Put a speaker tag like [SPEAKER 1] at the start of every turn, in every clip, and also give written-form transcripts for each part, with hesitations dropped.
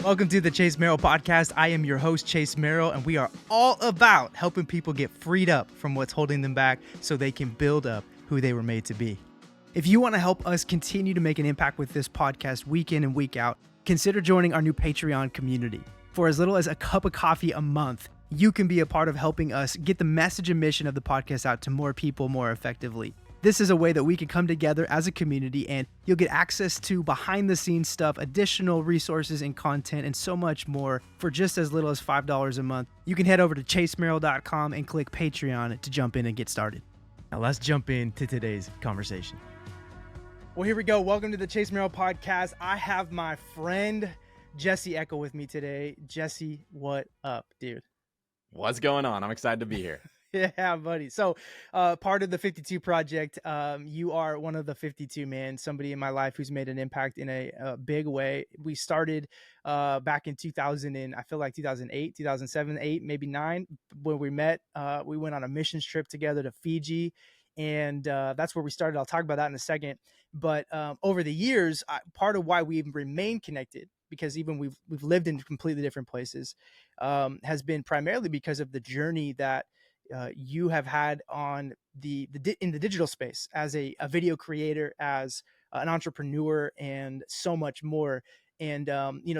[SPEAKER 1] Welcome to the Chase Merrell podcast. I am your host, Chase Merrell, and we are all about helping people get freed up from what's holding them back so they can build up who they were made to be. If you want to help us continue to make an impact with this podcast week in and week out, consider joining our new Patreon community. For as little as a cup of coffee a month, you can be a part of helping us get the message and mission of the podcast out to more people more effectively. This is a way that we can come together as a community, and you'll get access to behind the scenes stuff, additional resources and content, and so much more for just as little as $5 a month. You can head over to chasemerrill.com and click Patreon to jump in and get started. Now let's jump into today's conversation. Well, here we go. Welcome to the Chase Merrell podcast. I have my friend Jesse Eckel with me today. Jesse, what up, dude?
[SPEAKER 2] What's going on? I'm excited to be here.
[SPEAKER 1] Yeah, buddy. So part of the 52 project, you are one of the 52, man, somebody in my life who's made an impact in a big way. We started back in 2000 and I feel like 2008, 2007, 8, maybe 9 when we met. We went on a missions trip together to Fiji, and that's where we started. I'll talk about that in a second. But over the years, part of why we've remained connected, because even we've lived in completely different places, has been primarily because of the journey that you have had on in the digital space as a video creator, as an entrepreneur, and so much more. And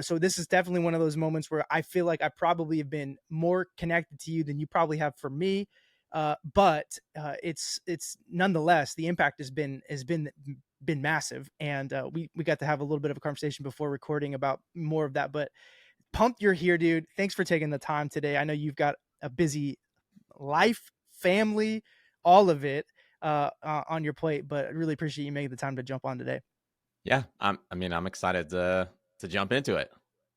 [SPEAKER 1] so this is definitely one of those moments where I feel like I probably have been more connected to you than you probably have for me. But it's nonetheless, the impact has been massive, and we got to have a little bit of a conversation before recording about more of that. But pumped you're here, dude. Thanks for taking the time today. I know you've got a busy life, family, all of it on your plate, but I really appreciate you making the time to jump on today.
[SPEAKER 2] Yeah, I'm excited to jump into it.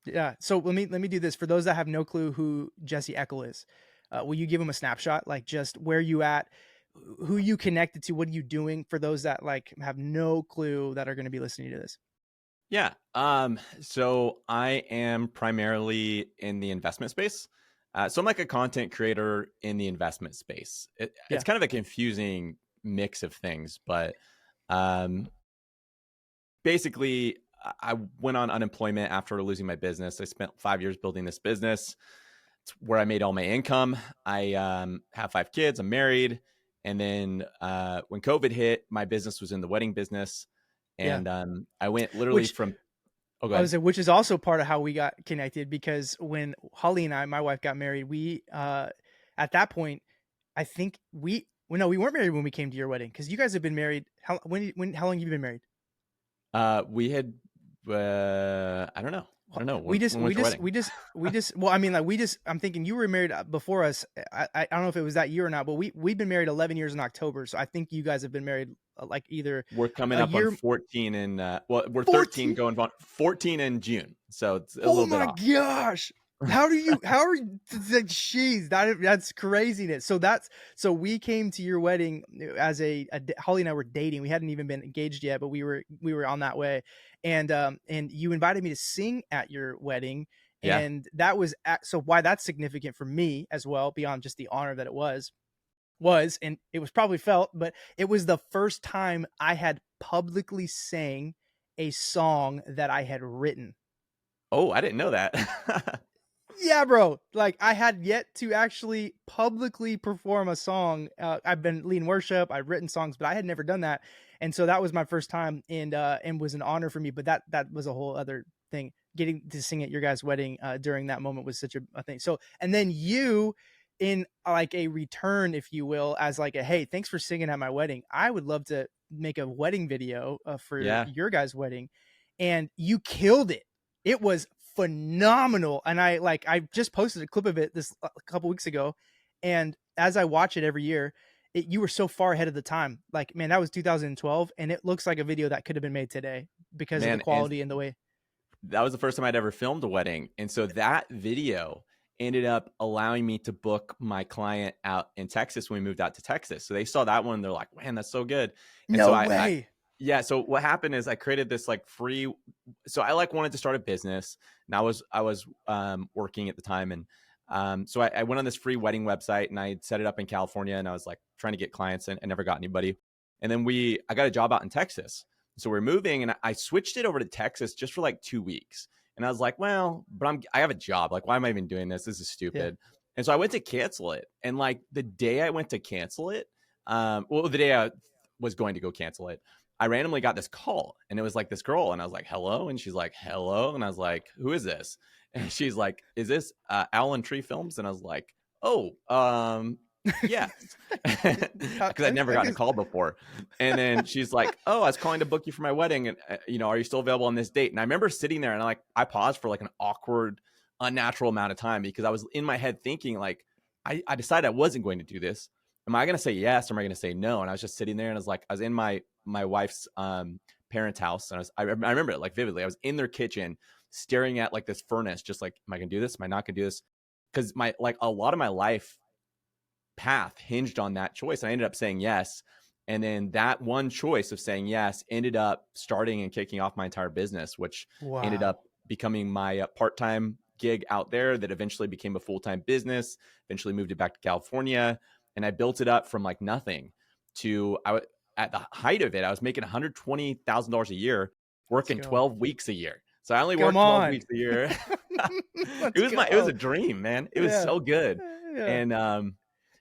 [SPEAKER 1] Yeah. So let me do this for those that have no clue who Jesse Eckel is. Will you give them a snapshot, like just where you at, who you connected to, what are you doing, for those that like have no clue that are going to be listening to this?
[SPEAKER 2] Yeah. So I am primarily in the investment space. So I'm like a content creator in the investment space. It's kind of a confusing mix of things, but basically I went on unemployment after losing my business. I spent 5 years building this business. It's where I made all my income. I have 5 kids. I'm married. And then when COVID hit, my business was in the wedding business. And I went literally from... Oh, go ahead.
[SPEAKER 1] Which is also part of how we got connected, because when Holly and my wife, got married, we at that point, I think we weren't married when we came to your wedding, because you guys have been married. How long have you been married?
[SPEAKER 2] We had I don't know. Well,
[SPEAKER 1] I mean, like I'm thinking you were married before us. I don't know if it was that year or not, but we've been married 11 years in October. So I think you guys have been married like either
[SPEAKER 2] we're coming up on 14 and we're 13 going on 14 in June. So it's a little bit off.
[SPEAKER 1] Oh my gosh. How are you, jeez, that's craziness. So we came to your wedding as Holly and I were dating. We hadn't even been engaged yet, but we were on that way. And you invited me to sing at your wedding.
[SPEAKER 2] Yeah.
[SPEAKER 1] And that was, so why that's significant for me as well, beyond just the honor that it was, and it was probably felt, but it was the first time I had publicly sang a song that I had written.
[SPEAKER 2] Oh, I didn't know that.
[SPEAKER 1] Yeah, bro. Like, I had yet to actually publicly perform a song. I've been leading worship, I've written songs, but I had never done that. And so that was my first time, and was an honor for me. But that was a whole other thing. Getting to sing at your guys' wedding during that moment was such a thing. So, and then you, in like a return, if you will, as like a, hey, thanks for singing at my wedding. I would love to make a wedding video for your guys' wedding. And you killed it. It was phenomenal. And I just posted a clip of it a couple weeks ago. And as I watch it every year, you were so far ahead of the time. Like, man, that was 2012. And it looks like a video that could have been made today because of the quality and the way.
[SPEAKER 2] That was the first time I'd ever filmed a wedding. And so that video ended up allowing me to book my client out in Texas when we moved out to Texas. So they saw that one. They're like, man, that's so good. And
[SPEAKER 1] no way.
[SPEAKER 2] Yeah. So what happened is I created this like free. So I wanted to start a business, and I was working at the time. And so I went on this free wedding website, and I set it up in California, and I was like trying to get clients, and I never got anybody. And then I got a job out in Texas. So we're moving, and I switched it over to Texas just for like 2 weeks. And I was like, well, but I have a job. Like, why am I even doing this? This is
[SPEAKER 1] Yeah.
[SPEAKER 2] stupid. And so I went to cancel it. And like the day I went to cancel it, well, the day I was going to go cancel it, I randomly got this call and it was like this girl. And I was like, hello. And she's like, hello. And I was like, who is this? And she's like, is this Alan Tree Films? And I was like, oh, yes. Because I'd never
[SPEAKER 1] I
[SPEAKER 2] gotten a
[SPEAKER 1] guess.
[SPEAKER 2] call before. And then she's like, oh, I was calling to book you for my wedding. And, are you still available on this date? And I remember sitting there and I paused for like an awkward, unnatural amount of time because I was in my head thinking like, I decided I wasn't going to do this. Am I going to say yes or am I going to say no? And I was just sitting there and I was in my wife's parents' house. And I remember it like vividly. I was in their kitchen staring at like this furnace, just like, am I going to do this? Am I not going to do this? Because a lot of my life path hinged on that choice. And I ended up saying yes. And then that one choice of saying yes ended up starting and kicking off my entire business, which ended
[SPEAKER 1] Wow.
[SPEAKER 2] up becoming my part-time gig out there that eventually became a full-time business, eventually moved it back to California. And I built it up from like nothing to at the height of it, I was making $120,000 a year,
[SPEAKER 1] Let's
[SPEAKER 2] working
[SPEAKER 1] go.
[SPEAKER 2] 12 weeks a year. So I only
[SPEAKER 1] Come
[SPEAKER 2] worked 12
[SPEAKER 1] on.
[SPEAKER 2] weeks a year.
[SPEAKER 1] Let's
[SPEAKER 2] It was
[SPEAKER 1] go.
[SPEAKER 2] a dream, man. It was
[SPEAKER 1] Yeah.
[SPEAKER 2] so good.
[SPEAKER 1] Yeah.
[SPEAKER 2] And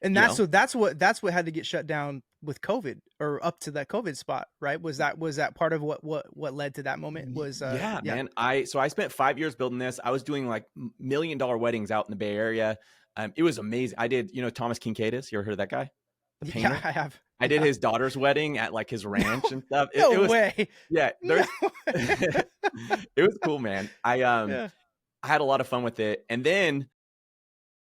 [SPEAKER 1] And
[SPEAKER 2] you know,
[SPEAKER 1] that's what had to get shut down with COVID or up to that COVID spot, right? Was that part of what led to that moment? Was
[SPEAKER 2] Yeah,
[SPEAKER 1] yeah.
[SPEAKER 2] man. I spent 5 years building this. I was doing like $1 million weddings out in the Bay Area. It was amazing. I did, Thomas Kincaid is. You ever heard of that guy? The
[SPEAKER 1] Yeah,
[SPEAKER 2] painter.
[SPEAKER 1] I have.
[SPEAKER 2] I did
[SPEAKER 1] Yeah.
[SPEAKER 2] his daughter's wedding at like his
[SPEAKER 1] No,
[SPEAKER 2] ranch and stuff.
[SPEAKER 1] no
[SPEAKER 2] It was,
[SPEAKER 1] way.
[SPEAKER 2] yeah.
[SPEAKER 1] No
[SPEAKER 2] There's,
[SPEAKER 1] way.
[SPEAKER 2] it was cool, man.
[SPEAKER 1] Yeah.
[SPEAKER 2] I had a lot of fun with it, and then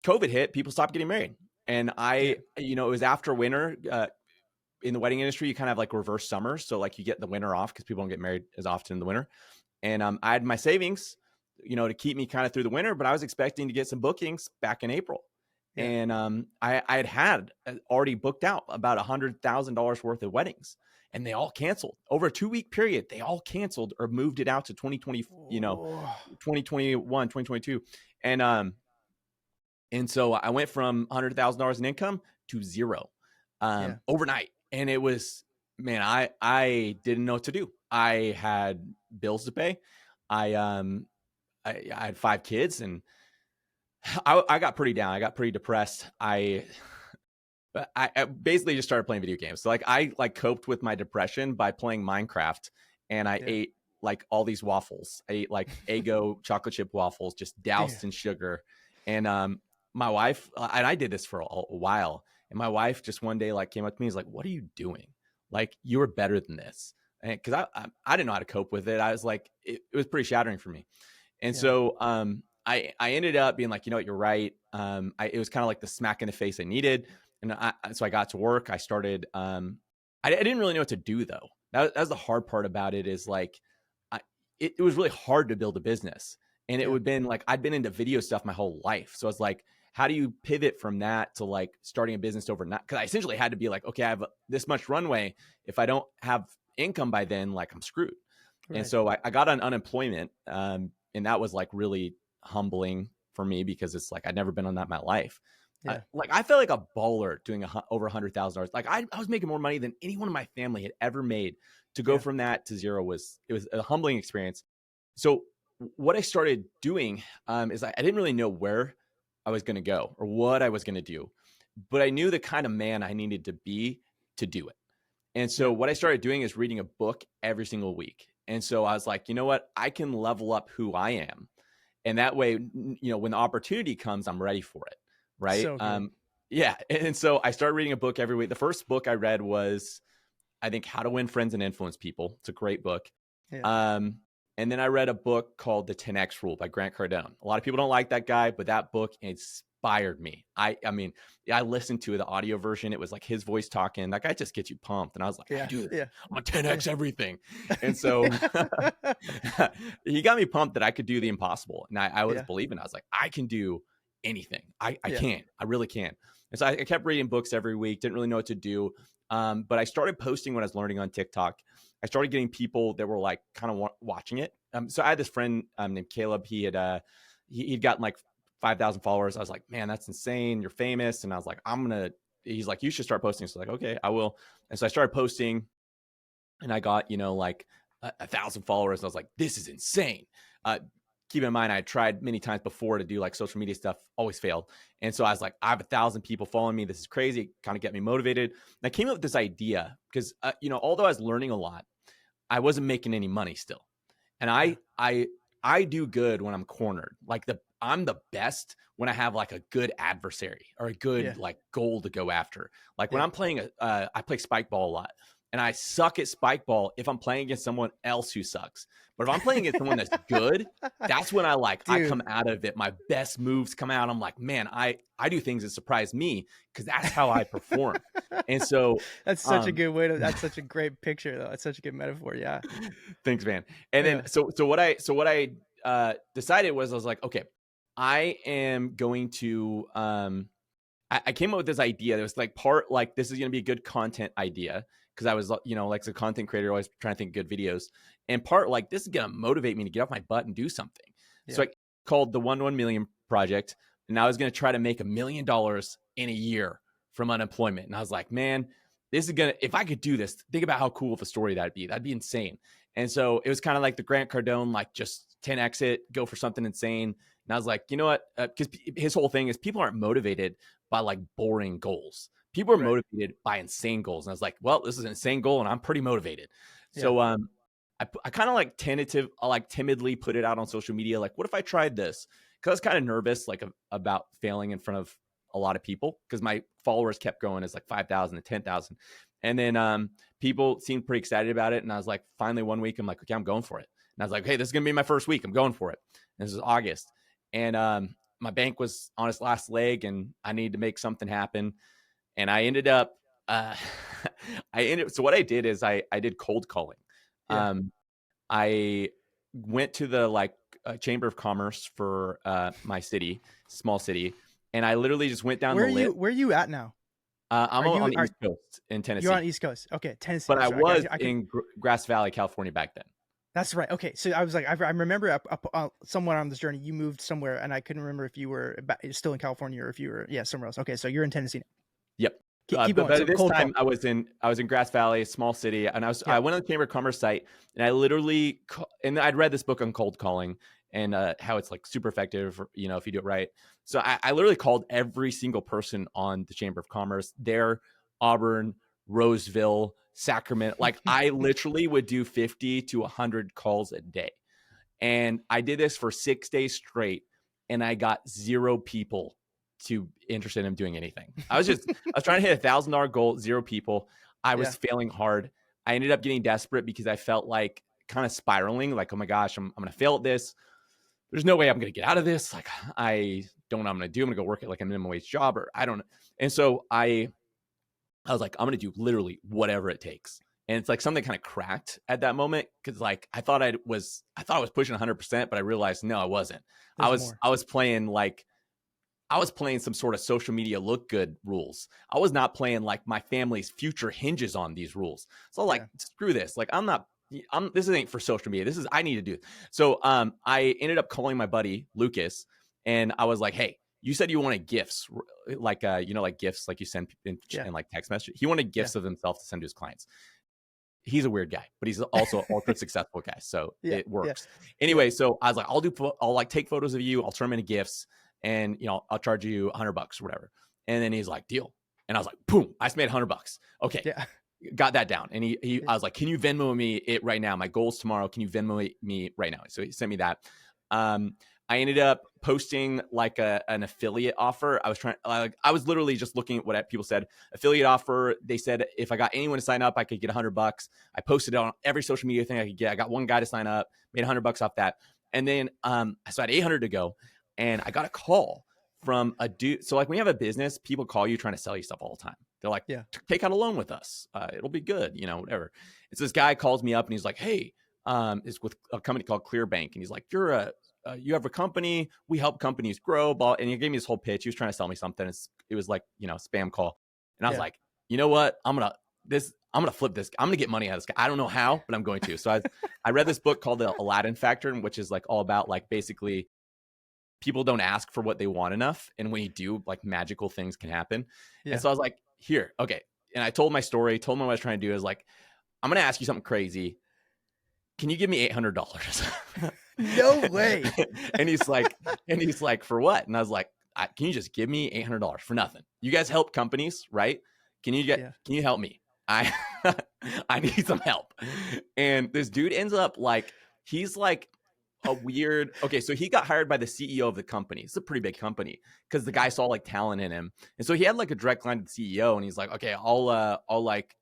[SPEAKER 2] COVID hit. People stopped getting married, and
[SPEAKER 1] Yeah.
[SPEAKER 2] it was after winter. In the wedding industry, you kind of have like reverse summer, so like you get the winter off because people don't get married as often in the winter. And I had my savings, to keep me kind of through the winter, but I was expecting to get some bookings back in April.
[SPEAKER 1] Yeah.
[SPEAKER 2] And I had already booked out about $100,000 worth of weddings, and they all canceled over a 2 week period. They all canceled or moved it out to 2020,
[SPEAKER 1] Oh,
[SPEAKER 2] 2021, 2022. And so I went from $100,000 in income to zero
[SPEAKER 1] yeah.
[SPEAKER 2] overnight. And it was, man, I didn't know what to do. I had bills to pay. I had 5 kids, and I got pretty down. I got pretty depressed. I basically just started playing video games. So like I like coped with my depression by playing Minecraft, and I
[SPEAKER 1] Yeah.
[SPEAKER 2] ate like all these waffles. I ate like Eggo chocolate chip waffles, just
[SPEAKER 1] Yeah.
[SPEAKER 2] doused in sugar. And my wife and I did this for a while. And my wife just one day like came up to me and was like, "What are you doing? Like you were better than this." And because I didn't know how to cope with it. I was like, it was pretty shattering for me. And
[SPEAKER 1] Yeah.
[SPEAKER 2] so I ended up being like, you know what, you're right. It was kind of like the smack in the face I needed. And so I got to work. I started, I didn't really know what to do though. That was the hard part about it is like, it was really hard to build a business. And it
[SPEAKER 1] Yeah.
[SPEAKER 2] would been like, I'd been into video stuff my whole life. So I was like, how do you pivot from that to like starting a business overnight? Cause I essentially had to be like, okay, I have this much runway. If I don't have income by then, like I'm screwed. And
[SPEAKER 1] Right.
[SPEAKER 2] so I got on unemployment. And that was like really humbling for me because it's like I'd never been on that in my life.
[SPEAKER 1] Yeah.
[SPEAKER 2] I felt like a baller doing over $100,000. Like I was making more money than anyone in my family had ever made. To go
[SPEAKER 1] Yeah.
[SPEAKER 2] from that to zero was a humbling experience. So what I started doing is I didn't really know where I was going to go or what I was going to do, but I knew the kind of man I needed to be to do it. And so
[SPEAKER 1] Yeah.
[SPEAKER 2] what I started doing is reading a book every single week. And so I was like, you know what? I can level up who I am. And that way, when the opportunity comes, I'm ready for it. Right.
[SPEAKER 1] So good.
[SPEAKER 2] Yeah. And so I started reading a book every week. The first book I read was, I think, How to Win Friends and Influence People. It's a great book.
[SPEAKER 1] Yeah.
[SPEAKER 2] Um, and then I read a book called The 10X Rule by Grant Cardone. A lot of people don't like that guy, but that book inspired me. I mean, I listened to the audio version. It was like his voice talking. That guy just gets you pumped. And I was like, I can
[SPEAKER 1] Yeah.
[SPEAKER 2] do this.
[SPEAKER 1] Yeah.
[SPEAKER 2] I'm gonna
[SPEAKER 1] Yeah.
[SPEAKER 2] 10X everything. And so he got me pumped that I could do the impossible. And I was
[SPEAKER 1] Yeah.
[SPEAKER 2] believing, I was like, I can do anything. I
[SPEAKER 1] Yeah.
[SPEAKER 2] can. I really can. And so I kept reading books every week, didn't really know what to do. But I started posting when I was learning on TikTok. I started getting people that were like kind of watching it. So I had this friend named Caleb. He'd gotten like 5,000 followers. I was like, man, that's insane. You're famous. And I was like, he's like, you should start posting. So like, okay, I will. And so I started posting and I got, like 1,000 followers. And I was like, this is insane. keep in mind, I tried many times before to do like social media stuff, always failed. And so I was like, I have 1,000 people following me. This is crazy. Kind of get me motivated. And I came up with this idea because, although I was learning a lot, I wasn't making any money still. And
[SPEAKER 1] Yeah.
[SPEAKER 2] I do good when I'm cornered. Like I'm the best when I have like a good adversary or a
[SPEAKER 1] Yeah.
[SPEAKER 2] good like goal to go after. Like when
[SPEAKER 1] Yeah.
[SPEAKER 2] I'm playing I play spike ball a lot, and I suck at spike ball if I'm playing against someone else who sucks. But if I'm playing against someone that's good, that's when I come
[SPEAKER 1] Dude,
[SPEAKER 2] out of it. My best moves come out. I'm like, man, I do things that surprise me because that's how I perform. And so,
[SPEAKER 1] that's such a
[SPEAKER 2] um,
[SPEAKER 1] good way to that's such a great picture though. That's such a good metaphor. Yeah.
[SPEAKER 2] thanks, man. And then
[SPEAKER 1] Yeah.
[SPEAKER 2] so what I decided was I was like, okay, I am going to I came up with this idea that was like part like this is going to be a good content idea because I was like a content creator always trying to think good videos, and part like this is going to motivate me to get off my butt and do something. So
[SPEAKER 1] Yeah.
[SPEAKER 2] I called the 1 million project, and I was going to try to make $1 million in a year from unemployment. And I was like, man, this is gonna if I could do this, think about how cool of a story that'd be. That'd be insane. And so it was kind of like the Grant Cardone, like just 10x it, go for something insane. And I was like, you know what? Because his whole thing is people aren't motivated by like boring goals. People are
[SPEAKER 1] Right.
[SPEAKER 2] motivated by insane goals. And I was like, well, this is an insane goal and I'm pretty motivated.
[SPEAKER 1] Yeah.
[SPEAKER 2] So I kind of like timidly put it out on social media. Like, what if I tried this? Cause I was kind of nervous, like about failing in front of a lot of people because my followers kept growing as like 5,000 to 10,000. And then people seemed pretty excited about it. And I was like, finally one week, I'm like, okay, I'm going for it. And I was like, hey, this is going to be my first week. I'm going for it. And this is August. And my bank was on its last leg and I needed to make something happen. And I ended up, uh, so what I did is I did cold calling.
[SPEAKER 1] Yeah.
[SPEAKER 2] Um, I went to the Chamber of Commerce for my city, small city. And I literally just went down
[SPEAKER 1] Where
[SPEAKER 2] the
[SPEAKER 1] are you
[SPEAKER 2] list.
[SPEAKER 1] where are you at now?
[SPEAKER 2] I'm
[SPEAKER 1] Are
[SPEAKER 2] on
[SPEAKER 1] you
[SPEAKER 2] the
[SPEAKER 1] are
[SPEAKER 2] East Coast in
[SPEAKER 1] you're on
[SPEAKER 2] Tennessee,
[SPEAKER 1] East Coast. Okay, Tennessee.
[SPEAKER 2] but I
[SPEAKER 1] So I
[SPEAKER 2] was
[SPEAKER 1] I could
[SPEAKER 2] in Grass Valley, California back then.
[SPEAKER 1] That's right. Okay. So I was like, I remember somewhere on this journey, you moved somewhere, and I couldn't remember if you were still in California or if you were, yeah, somewhere else. Okay. So you're in Tennessee now.
[SPEAKER 2] Yep.
[SPEAKER 1] Keep
[SPEAKER 2] But
[SPEAKER 1] going. So
[SPEAKER 2] this
[SPEAKER 1] cold
[SPEAKER 2] time
[SPEAKER 1] call.
[SPEAKER 2] I was in Grass Valley, a small city, and
[SPEAKER 1] Yeah.
[SPEAKER 2] I went on the Chamber of Commerce site, and I literally and I'd read this book on cold calling and how it's like super effective, if you do it right. So I literally called every single person on the Chamber of Commerce there, Auburn, Roseville, Sacramento. Like I literally would do 50 to 100 calls a day, and I did this for 6 days straight, and I got 0 people to interested in doing anything. I was trying to hit $1,000 goal, 0 people. I was
[SPEAKER 1] Yeah.
[SPEAKER 2] failing hard. I ended up getting desperate because I felt like kind of spiraling, like, oh my gosh, I'm going to fail at this. There's no way I'm going to get out of this. Like, I don't know what I'm going to do. I'm going to go work at like a minimum wage job, or I don't know. And so I was like, I'm going to do literally whatever it takes. And it's like something kind of cracked at that moment because like I thought I was pushing 100%, but I realized no, I wasn't. I
[SPEAKER 1] There's
[SPEAKER 2] was
[SPEAKER 1] more.
[SPEAKER 2] I was playing like I was playing some sort of social media look good rules. I was not playing like my family's future hinges on these rules. So like
[SPEAKER 1] Yeah.
[SPEAKER 2] screw this. Like this ain't for social media. This is I need to do it. So I ended up calling my buddy Lucas and I was like, hey, you said you wanted gifts, like like gifts like you send
[SPEAKER 1] Yeah.
[SPEAKER 2] in like text message. He wanted
[SPEAKER 1] Yeah.
[SPEAKER 2] gifts of himself to send to his clients. He's a weird guy, but he's also an ultra successful guy. So
[SPEAKER 1] Yeah.
[SPEAKER 2] it
[SPEAKER 1] Yeah.
[SPEAKER 2] works.
[SPEAKER 1] Yeah.
[SPEAKER 2] Anyway, so I was like, I'll like take photos of you. I'll turn them into gifts and, I'll charge you $100 or whatever. And then he's like, deal. And I was like, boom, I just made $100. Okay.
[SPEAKER 1] Yeah.
[SPEAKER 2] Got that down. And I was like, can you Venmo me it right now? My goal's tomorrow. Can you Venmo me right now? So he sent me that. I ended up posting like an affiliate offer. I was literally just looking at what people said. Affiliate offer. They said if I got anyone to sign up, I could get $100. I posted it on every social media thing I could get. I got one guy to sign up, made $100 off that. And then so I had 800 to go, and I got a call from a dude. So like when you have a business, people call you trying to sell you stuff all the time. They're like,
[SPEAKER 1] Yeah.
[SPEAKER 2] take out a loan with us. It'll be good, whatever. It's this guy calls me up and he's like, hey, it's with a company called Clearbank. And he's like, you have a company, we help companies grow. And he gave me this whole pitch. He was trying to sell me something. It was like, spam call. And I was
[SPEAKER 1] Yeah.
[SPEAKER 2] like, you know what? I'm going to flip this. I'm going to get money out of this guy. I don't know how, but I'm going to. So I read this book called The Aladdin Factor, which is like all about like basically people don't ask for what they want enough. And when you do, like magical things can happen.
[SPEAKER 1] Yeah.
[SPEAKER 2] And so I was like, here, okay. And I told my story, told him what I was trying to do. I was like, I'm going to ask you something crazy. can you give me $800?
[SPEAKER 1] No way.
[SPEAKER 2] and he's like, for what? And I was like, can you just give me $800 for nothing? You guys help companies, right?
[SPEAKER 1] Yeah.
[SPEAKER 2] Can you help me? I, I need some help. And this dude ends up like, he's like a weird, okay. So he got hired by the CEO of the company. It's a pretty big company because the guy
[SPEAKER 1] Yeah.
[SPEAKER 2] saw like talent in him. And so he had like a direct line to the CEO and he's like, okay, I'll like,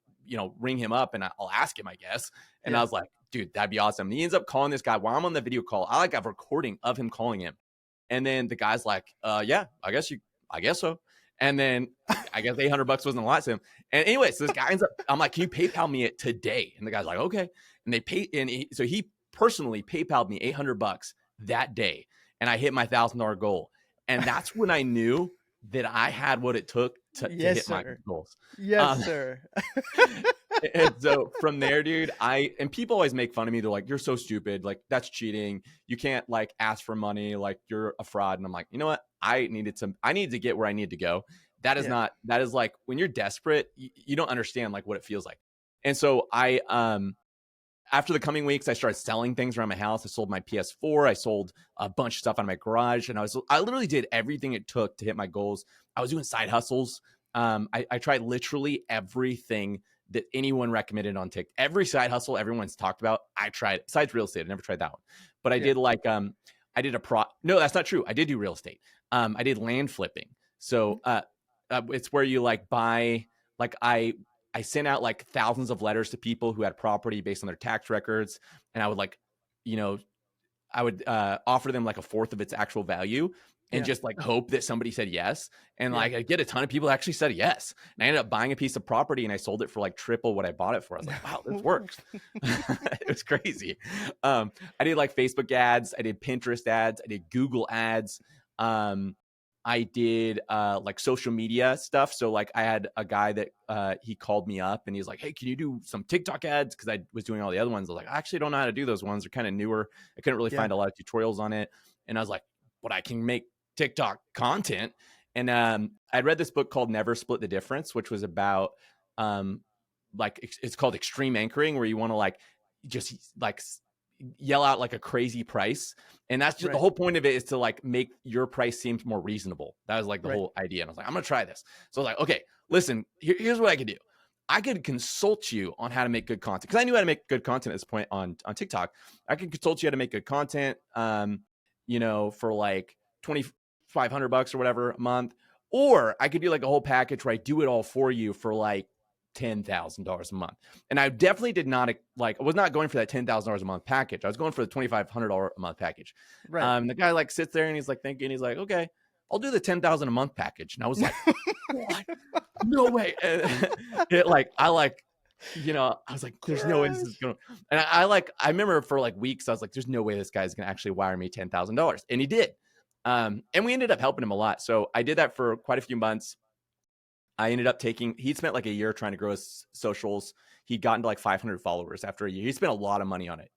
[SPEAKER 2] ring him up and I'll ask him, I guess. And I
[SPEAKER 1] Yeah.
[SPEAKER 2] was like, dude, that'd be awesome. And he ends up calling this guy while I'm on the video call. I like have a recording of him calling him. And then the guy's like, yeah, I guess so. And then I guess $800 wasn't a lot to him. And anyway, so this guy ends up, I'm like, can you PayPal me it today? And the guy's like, okay. And they pay, so he personally PayPal'd me $800 that day. And I hit my $1,000 goal. And that's when I knew that I had what it took to
[SPEAKER 1] Yes,
[SPEAKER 2] hit my
[SPEAKER 1] sir.
[SPEAKER 2] goals.
[SPEAKER 1] Yes, sir.
[SPEAKER 2] And so from there, dude, and people always make fun of me. They're like, you're so stupid. Like, that's cheating. You can't like ask for money. Like, you're a fraud. And I'm like, you know what? I needed to get where I need to go. That is
[SPEAKER 1] Yeah.
[SPEAKER 2] that is like when you're desperate, you don't understand like what it feels like. And so after the coming weeks, I started selling things around my house. I sold my PS4. I sold a bunch of stuff out of my garage. And I literally did everything it took to hit my goals. I was doing side hustles. I tried literally everything that anyone recommended on TikTok. Every side hustle everyone's talked about, I tried. Besides real estate, I never tried that one. But I
[SPEAKER 1] Yeah.
[SPEAKER 2] did like I did no, that's not true. I did do real estate. I did land flipping. So it's where you like buy like I sent out like thousands of letters to people who had property based on their tax records, and I would like, you know, I would offer them like a fourth of its actual value and
[SPEAKER 1] Yeah.
[SPEAKER 2] just like hope that somebody said yes. And
[SPEAKER 1] Yeah.
[SPEAKER 2] like I get a ton of people that actually said yes. And I ended up buying a piece of property and I sold it for like triple what I bought it for. I was like, wow, this works. It was crazy. I did like Facebook ads, I did Pinterest ads, I did Google ads. I did like social media stuff. So like I had a guy that he called me up and he's like, hey, can you do some TikTok ads? Because I was doing all the other ones. I was like, I actually don't know how to do those ones. They're kind of newer. I couldn't really
[SPEAKER 1] Yeah.
[SPEAKER 2] find a lot of tutorials on it. And I was like, but I can make TikTok content. And I'd read this book called Never Split the Difference, which was about like it's called extreme anchoring, where you want to like just like yell out like a crazy price. And that's just the
[SPEAKER 1] Right.
[SPEAKER 2] whole point of it, is to like make your price seem more reasonable. That was like the
[SPEAKER 1] Right.
[SPEAKER 2] whole idea. And I was like, I'm gonna try this. So I was like, okay, listen, here's what I could do. I could consult you on how to make good content, because I knew how to make good content at this point on TikTok. I could consult you how to make good content, for like $2,500 or whatever a month. Or I could do like a whole package where I do it all for you for like $10,000 a month. And I definitely did not I was not going for that $10,000 a month package. I was going for the $2,500 a month package.
[SPEAKER 1] Right.
[SPEAKER 2] The guy like sits there and he's like thinking, he's like, okay, I'll do the 10,000 a month package. And I was like, what? No way. And I was like, there's no way this is going to, and I remember for like weeks, I was like, there's no way this guy's going to actually wire me $10,000. And he did. And we ended up helping him a lot. So I did that for quite a few months. I ended up he'd spent like a year trying to grow his socials. He'd gotten to like 500 followers after a year. He spent a lot of money on it.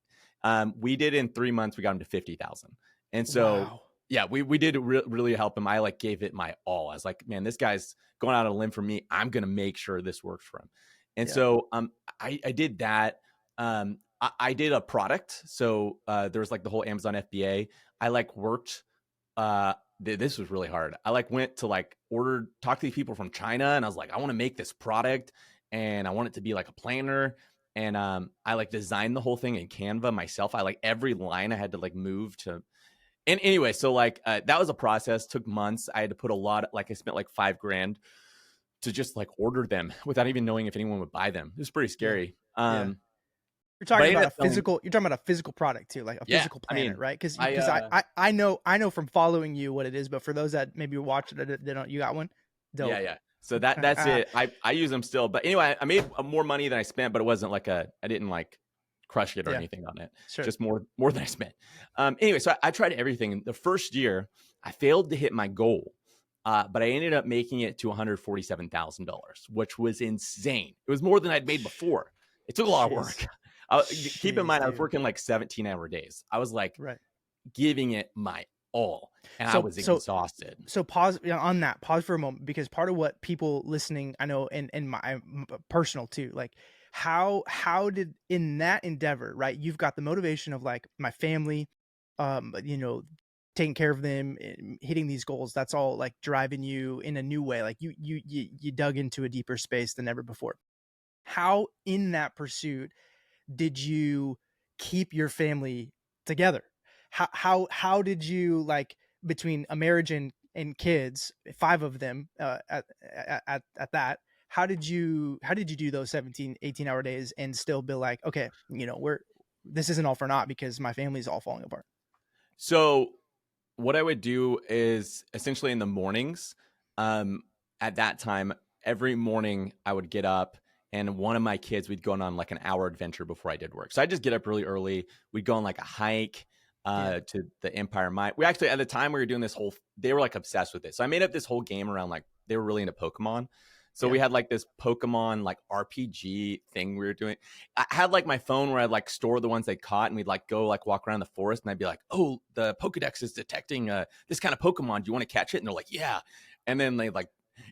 [SPEAKER 2] We did in 3 months, we got him to 50,000. And so,
[SPEAKER 1] Wow.
[SPEAKER 2] yeah, we did really help him. I like gave it my all. I was like, man, this guy's going out on a limb for me. I'm going to make sure this works for him. And
[SPEAKER 1] Yeah.
[SPEAKER 2] so, I did that. I did a product. So, there was like the whole Amazon FBA. I like worked, this was really hard. I like went to like talk to these people from China, and I was like, I want to make this product and I want it to be like a planner. And I like designed the whole thing in Canva myself. I like every line I had to like move to. And anyway, so like that was a process, took months. I had to put I spent like $5,000 to just like order them without even knowing if anyone would buy them. It was pretty
[SPEAKER 1] Yeah.
[SPEAKER 2] scary.
[SPEAKER 1] Yeah. You're
[SPEAKER 2] But I
[SPEAKER 1] talking
[SPEAKER 2] ended
[SPEAKER 1] about
[SPEAKER 2] up selling.
[SPEAKER 1] you're talking about a physical product too, like a
[SPEAKER 2] Yeah.
[SPEAKER 1] physical
[SPEAKER 2] I
[SPEAKER 1] planet,
[SPEAKER 2] mean,
[SPEAKER 1] right? Because
[SPEAKER 2] I,
[SPEAKER 1] because I know from following you what it is, but for those that maybe watch it, they don't. You got one?
[SPEAKER 2] yeah,
[SPEAKER 1] Dope.
[SPEAKER 2] yeah. So that's it. I use them still, but anyway, I made more money than I spent, but it wasn't like I didn't like crush it or
[SPEAKER 1] Yeah.
[SPEAKER 2] anything on it.
[SPEAKER 1] Sure.
[SPEAKER 2] Just more than I spent. Anyway, so I tried everything. And the first year, I failed to hit my goal, but I ended up making it to $147,000, which was insane. It was more than I'd made before. It took a lot of
[SPEAKER 1] Jeez.
[SPEAKER 2] work. Keep in
[SPEAKER 1] Jeez,
[SPEAKER 2] mind, I was
[SPEAKER 1] dude.
[SPEAKER 2] working like 17-hour days. I was like
[SPEAKER 1] Right.
[SPEAKER 2] giving it my all, and I
[SPEAKER 1] So
[SPEAKER 2] was
[SPEAKER 1] so
[SPEAKER 2] exhausted.
[SPEAKER 1] so pause on that. Pause for a moment, because part of what people listening, I know, in my personal too, like how did in that endeavor, right? You've got the motivation of like my family, you know, taking care of them, hitting these goals. That's all like driving you in a new way. Like you dug into a deeper space than ever before. How in that pursuit did you keep your family together? How did you like between a marriage and kids, 5 of them, at that, how did you do those 17, 18-hour days and still be like, "Okay, you know, we're this isn't all for naught because my family's all falling apart."
[SPEAKER 2] So what I would do is essentially in the mornings, um, at that time, every morning I would get up and one of my kids, we'd go on like an hour adventure before I did work. So I just get up really early. We'd go on like a hike
[SPEAKER 1] Yeah,
[SPEAKER 2] to the Empire Mine. We actually, at the time we were doing this whole, they were like obsessed with it. So I made up this whole game around like, they were really into Pokemon. So
[SPEAKER 1] yeah,
[SPEAKER 2] we had like this Pokemon like RPG thing we were doing. I had like my phone where I'd like store the ones they caught and we'd like go like walk around the forest and I'd be like, oh, the Pokedex is detecting this kind of Pokemon. Do you want to catch it? And they're like, yeah. And then they like,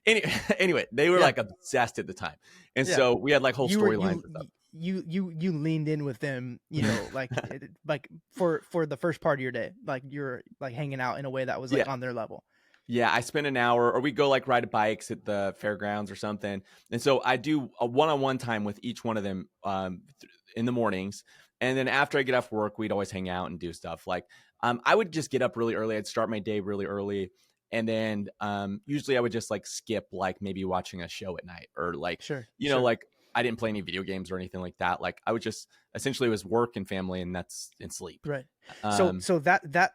[SPEAKER 2] anyway, they were
[SPEAKER 1] yeah,
[SPEAKER 2] like obsessed at the time. And
[SPEAKER 1] yeah.
[SPEAKER 2] so we had like whole
[SPEAKER 1] You were
[SPEAKER 2] storylines and stuff.
[SPEAKER 1] you leaned in with them, you know, like for the first part of your day, like you're like hanging out in a way that was
[SPEAKER 2] Yeah.
[SPEAKER 1] like on their level.
[SPEAKER 2] Yeah, I spend an hour, or we go like ride bikes at the fairgrounds or something. And so I do a one-on-one time with each one of them in the mornings. And then after I get off work, we'd always hang out and do stuff. Like I would just get up really early. I'd start my day really early. And then usually I would just like skip like maybe watching a show at night or like,
[SPEAKER 1] Sure,
[SPEAKER 2] you know,
[SPEAKER 1] sure.
[SPEAKER 2] like I didn't play any video games or anything like that. Like I would just essentially it was work and family and that's and sleep.
[SPEAKER 1] Right. So
[SPEAKER 2] Um,
[SPEAKER 1] so that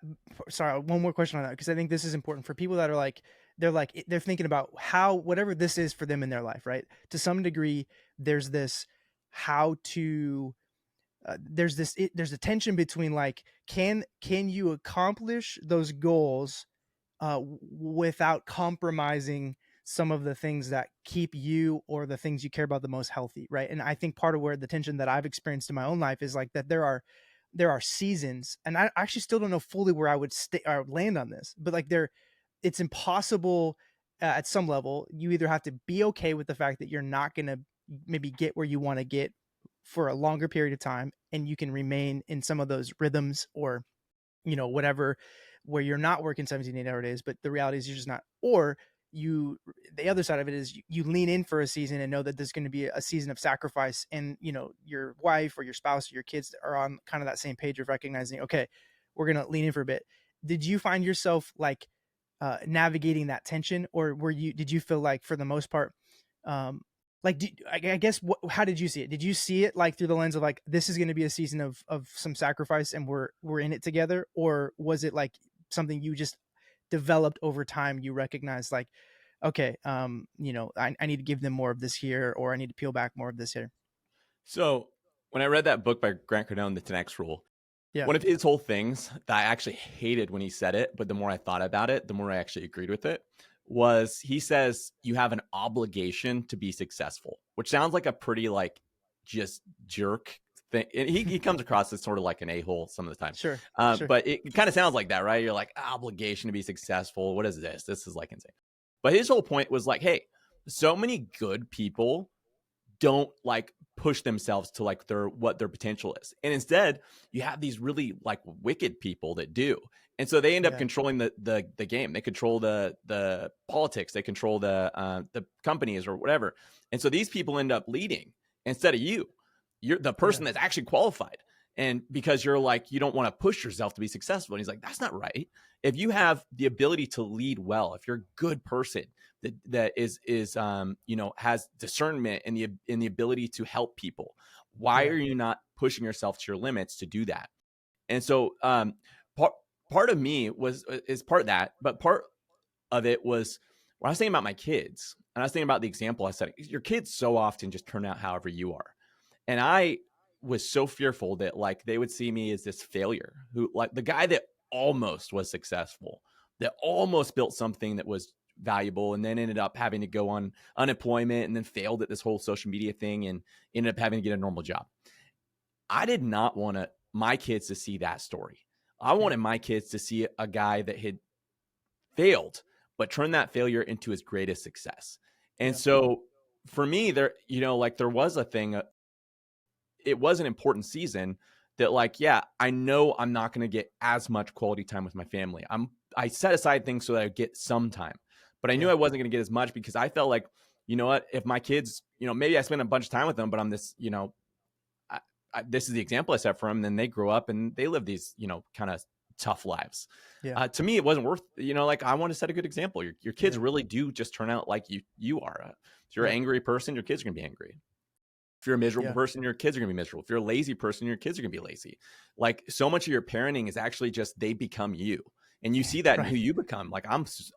[SPEAKER 1] sorry, one more question on that because I think this is important for people that are like they're thinking about how whatever this is for them in their life, right? To some degree, there's this how to there's a tension between like can you accomplish those goals without compromising some of the things that keep you or the things you care about the most healthy, right? And I think part of where the tension that I've experienced in my own life is like that there are seasons, and I actually still don't know fully where I would stay or land on this, but like it's impossible at some level. You either have to be okay with the fact that you're not going to maybe get where you want to get for a longer period of time, and you can remain in some of those rhythms or whatever, where you're not working 17 8-hour days, but the reality is you're just not. Or you the other side of it is you lean in for a season and know that there's going to be a season of sacrifice, and your wife or your spouse or your kids are on kind of that same page of recognizing, okay, we're going to lean in for a bit. Did you find yourself like navigating that tension, or did you feel like for the most part, um I guess how did you see it? Did you see it like through the lens of like this is going to be a season of some sacrifice and we're in it together, or was it like something you just developed over time? You recognize like, okay, I need to give them more of this here, or I need to peel back more of this here.
[SPEAKER 2] so when I read that book by Grant Cardone, The 10X Rule,
[SPEAKER 1] Yeah,
[SPEAKER 2] one of his whole things that I actually hated when he said it, but the more I thought about it, the more I actually agreed with it, was he says you have an obligation to be successful, which sounds like a pretty like just jerk thing. And he comes across as sort of like an a-hole some of the time.
[SPEAKER 1] sure, sure.
[SPEAKER 2] But it kind of sounds like that, right? You're like, obligation to be successful. What is this? This is like insane. But his whole point was like, hey, so many good people don't like push themselves to like their potential is, and instead you have these really like wicked people that do, and so they end up
[SPEAKER 1] Yeah,
[SPEAKER 2] controlling the game. They control the politics, they control the companies or whatever, and so these people end up leading instead of you. You're the
[SPEAKER 1] yeah,
[SPEAKER 2] person that's actually qualified, and because you're like you don't want to push yourself to be successful, and he's like that's not right. If you have the ability to lead well, if you're a good person that is has discernment and the ability to help people, why
[SPEAKER 1] yeah,
[SPEAKER 2] are you not pushing yourself to your limits to do that? And so part part of me was is part of that, but part of it was when I was thinking about my kids and I was thinking about the example I said, your kids so often just turn out however you are. And I was so fearful that like they would see me as this failure who like the guy that almost was successful, that almost built something that was valuable and then ended up having to go on unemployment and then failed at this whole social media thing and ended up having to get a normal job. I did not want my kids to see that story. I
[SPEAKER 1] yeah,
[SPEAKER 2] wanted my kids to see a guy that had failed, but turned that failure into his greatest success. And
[SPEAKER 1] yeah,
[SPEAKER 2] so for me, there, like there was a thing. it was an important season that, like, yeah, I know I'm not going to get as much quality time with my family. I set aside things so that I get some time, but I knew
[SPEAKER 1] Yeah.
[SPEAKER 2] I wasn't going to get as much because I felt like, you know what, if my kids, maybe I spend a bunch of time with them, but I'm this, I, this is the example I set for them. Then they grow up and they live these, kind of tough lives.
[SPEAKER 1] Yeah.
[SPEAKER 2] To me, it wasn't worth, like, I want to set a good example. Your kids
[SPEAKER 1] Yeah.
[SPEAKER 2] really do just turn out like you are. If you're an
[SPEAKER 1] Yep.
[SPEAKER 2] angry person, your kids are going to be angry. If you're a miserable
[SPEAKER 1] Yeah.
[SPEAKER 2] person, your kids are going to be miserable. If you're a lazy person, your kids are going to be lazy. Like, so much of your parenting is actually just they become you. And you see that in who
[SPEAKER 1] Right.
[SPEAKER 2] you become. Like,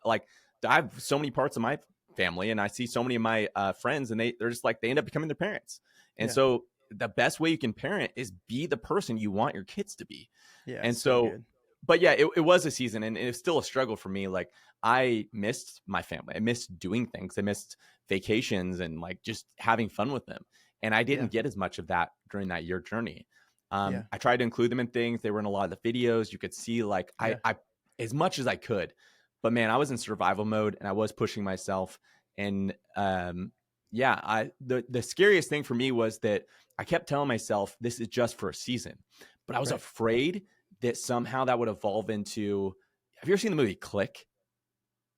[SPEAKER 2] like, I have so many parts of my family and I see so many of my friends, and they're just like, they end up becoming their parents. And
[SPEAKER 1] Yeah.
[SPEAKER 2] so the best way you can parent is be the person you want your kids to be.
[SPEAKER 1] Yeah.
[SPEAKER 2] And
[SPEAKER 1] So
[SPEAKER 2] so,
[SPEAKER 1] good.
[SPEAKER 2] but yeah, it was a season, and it's still a struggle for me. Like, I missed my family. I missed doing things. I missed vacations and like just having fun with them. And I
[SPEAKER 1] Yeah.
[SPEAKER 2] didn't get as much of that during that year journey.
[SPEAKER 1] Yeah.
[SPEAKER 2] I tried to include them in things. They were in a lot of the videos. You could see, like,
[SPEAKER 1] Yeah.
[SPEAKER 2] I as much as I could, but man, I was in survival mode and I was pushing myself. And yeah, the scariest thing for me was that I kept telling myself this is just for a season, but I was
[SPEAKER 1] Right.
[SPEAKER 2] afraid that somehow that would evolve into. Have you ever seen the movie Click?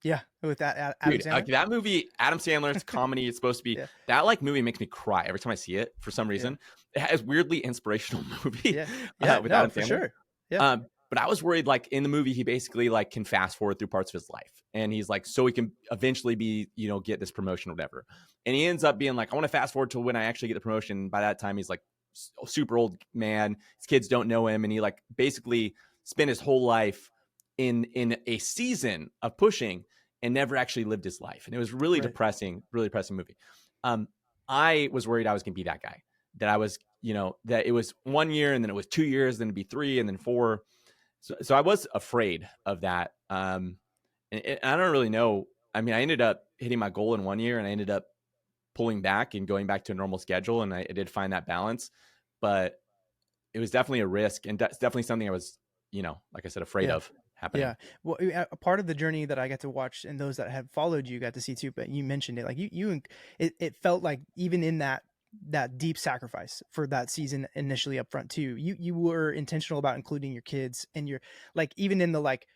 [SPEAKER 1] Yeah. With that Adam
[SPEAKER 2] Dude, like
[SPEAKER 1] Sandler.
[SPEAKER 2] that movie, Adam Sandler, it's a comedy. It's supposed to be
[SPEAKER 1] Yeah.
[SPEAKER 2] that, like, movie makes me cry every time I see it for some
[SPEAKER 1] Yeah.
[SPEAKER 2] reason. It has weirdly inspirational movie
[SPEAKER 1] Yeah. Yeah.
[SPEAKER 2] with
[SPEAKER 1] No,
[SPEAKER 2] Adam
[SPEAKER 1] for
[SPEAKER 2] Sandler.
[SPEAKER 1] sure. Yeah.
[SPEAKER 2] But I was worried, like, in the movie, he basically, like, can fast forward through parts of his life. And he's like, so he can eventually be, get this promotion or whatever. And he ends up being like, I want to fast forward to when I actually get the promotion. By that time, he's like super old man. His kids don't know him. And he, like, basically spent his whole life in a season of pushing and never actually lived his life. And it was really
[SPEAKER 1] Right.
[SPEAKER 2] really depressing movie. I was worried I was going to be that guy, that I was, that it was 1 year and then it was 2 years, then it'd be 3 and then 4. So I was afraid of that. And I don't really know. I mean, I ended up hitting my goal in 1 year and I ended up pulling back and going back to a normal schedule. And I did find that balance, but it was definitely a risk. And that's definitely something I was, like I said, afraid
[SPEAKER 1] Yeah.
[SPEAKER 2] of happening.
[SPEAKER 1] Yeah. Well, a part of the journey that I got to watch and those that have followed you got to see too, but you mentioned it, like it felt like even in that deep sacrifice for that season initially up front too, you were intentional about including your kids and your, like, even in the, like,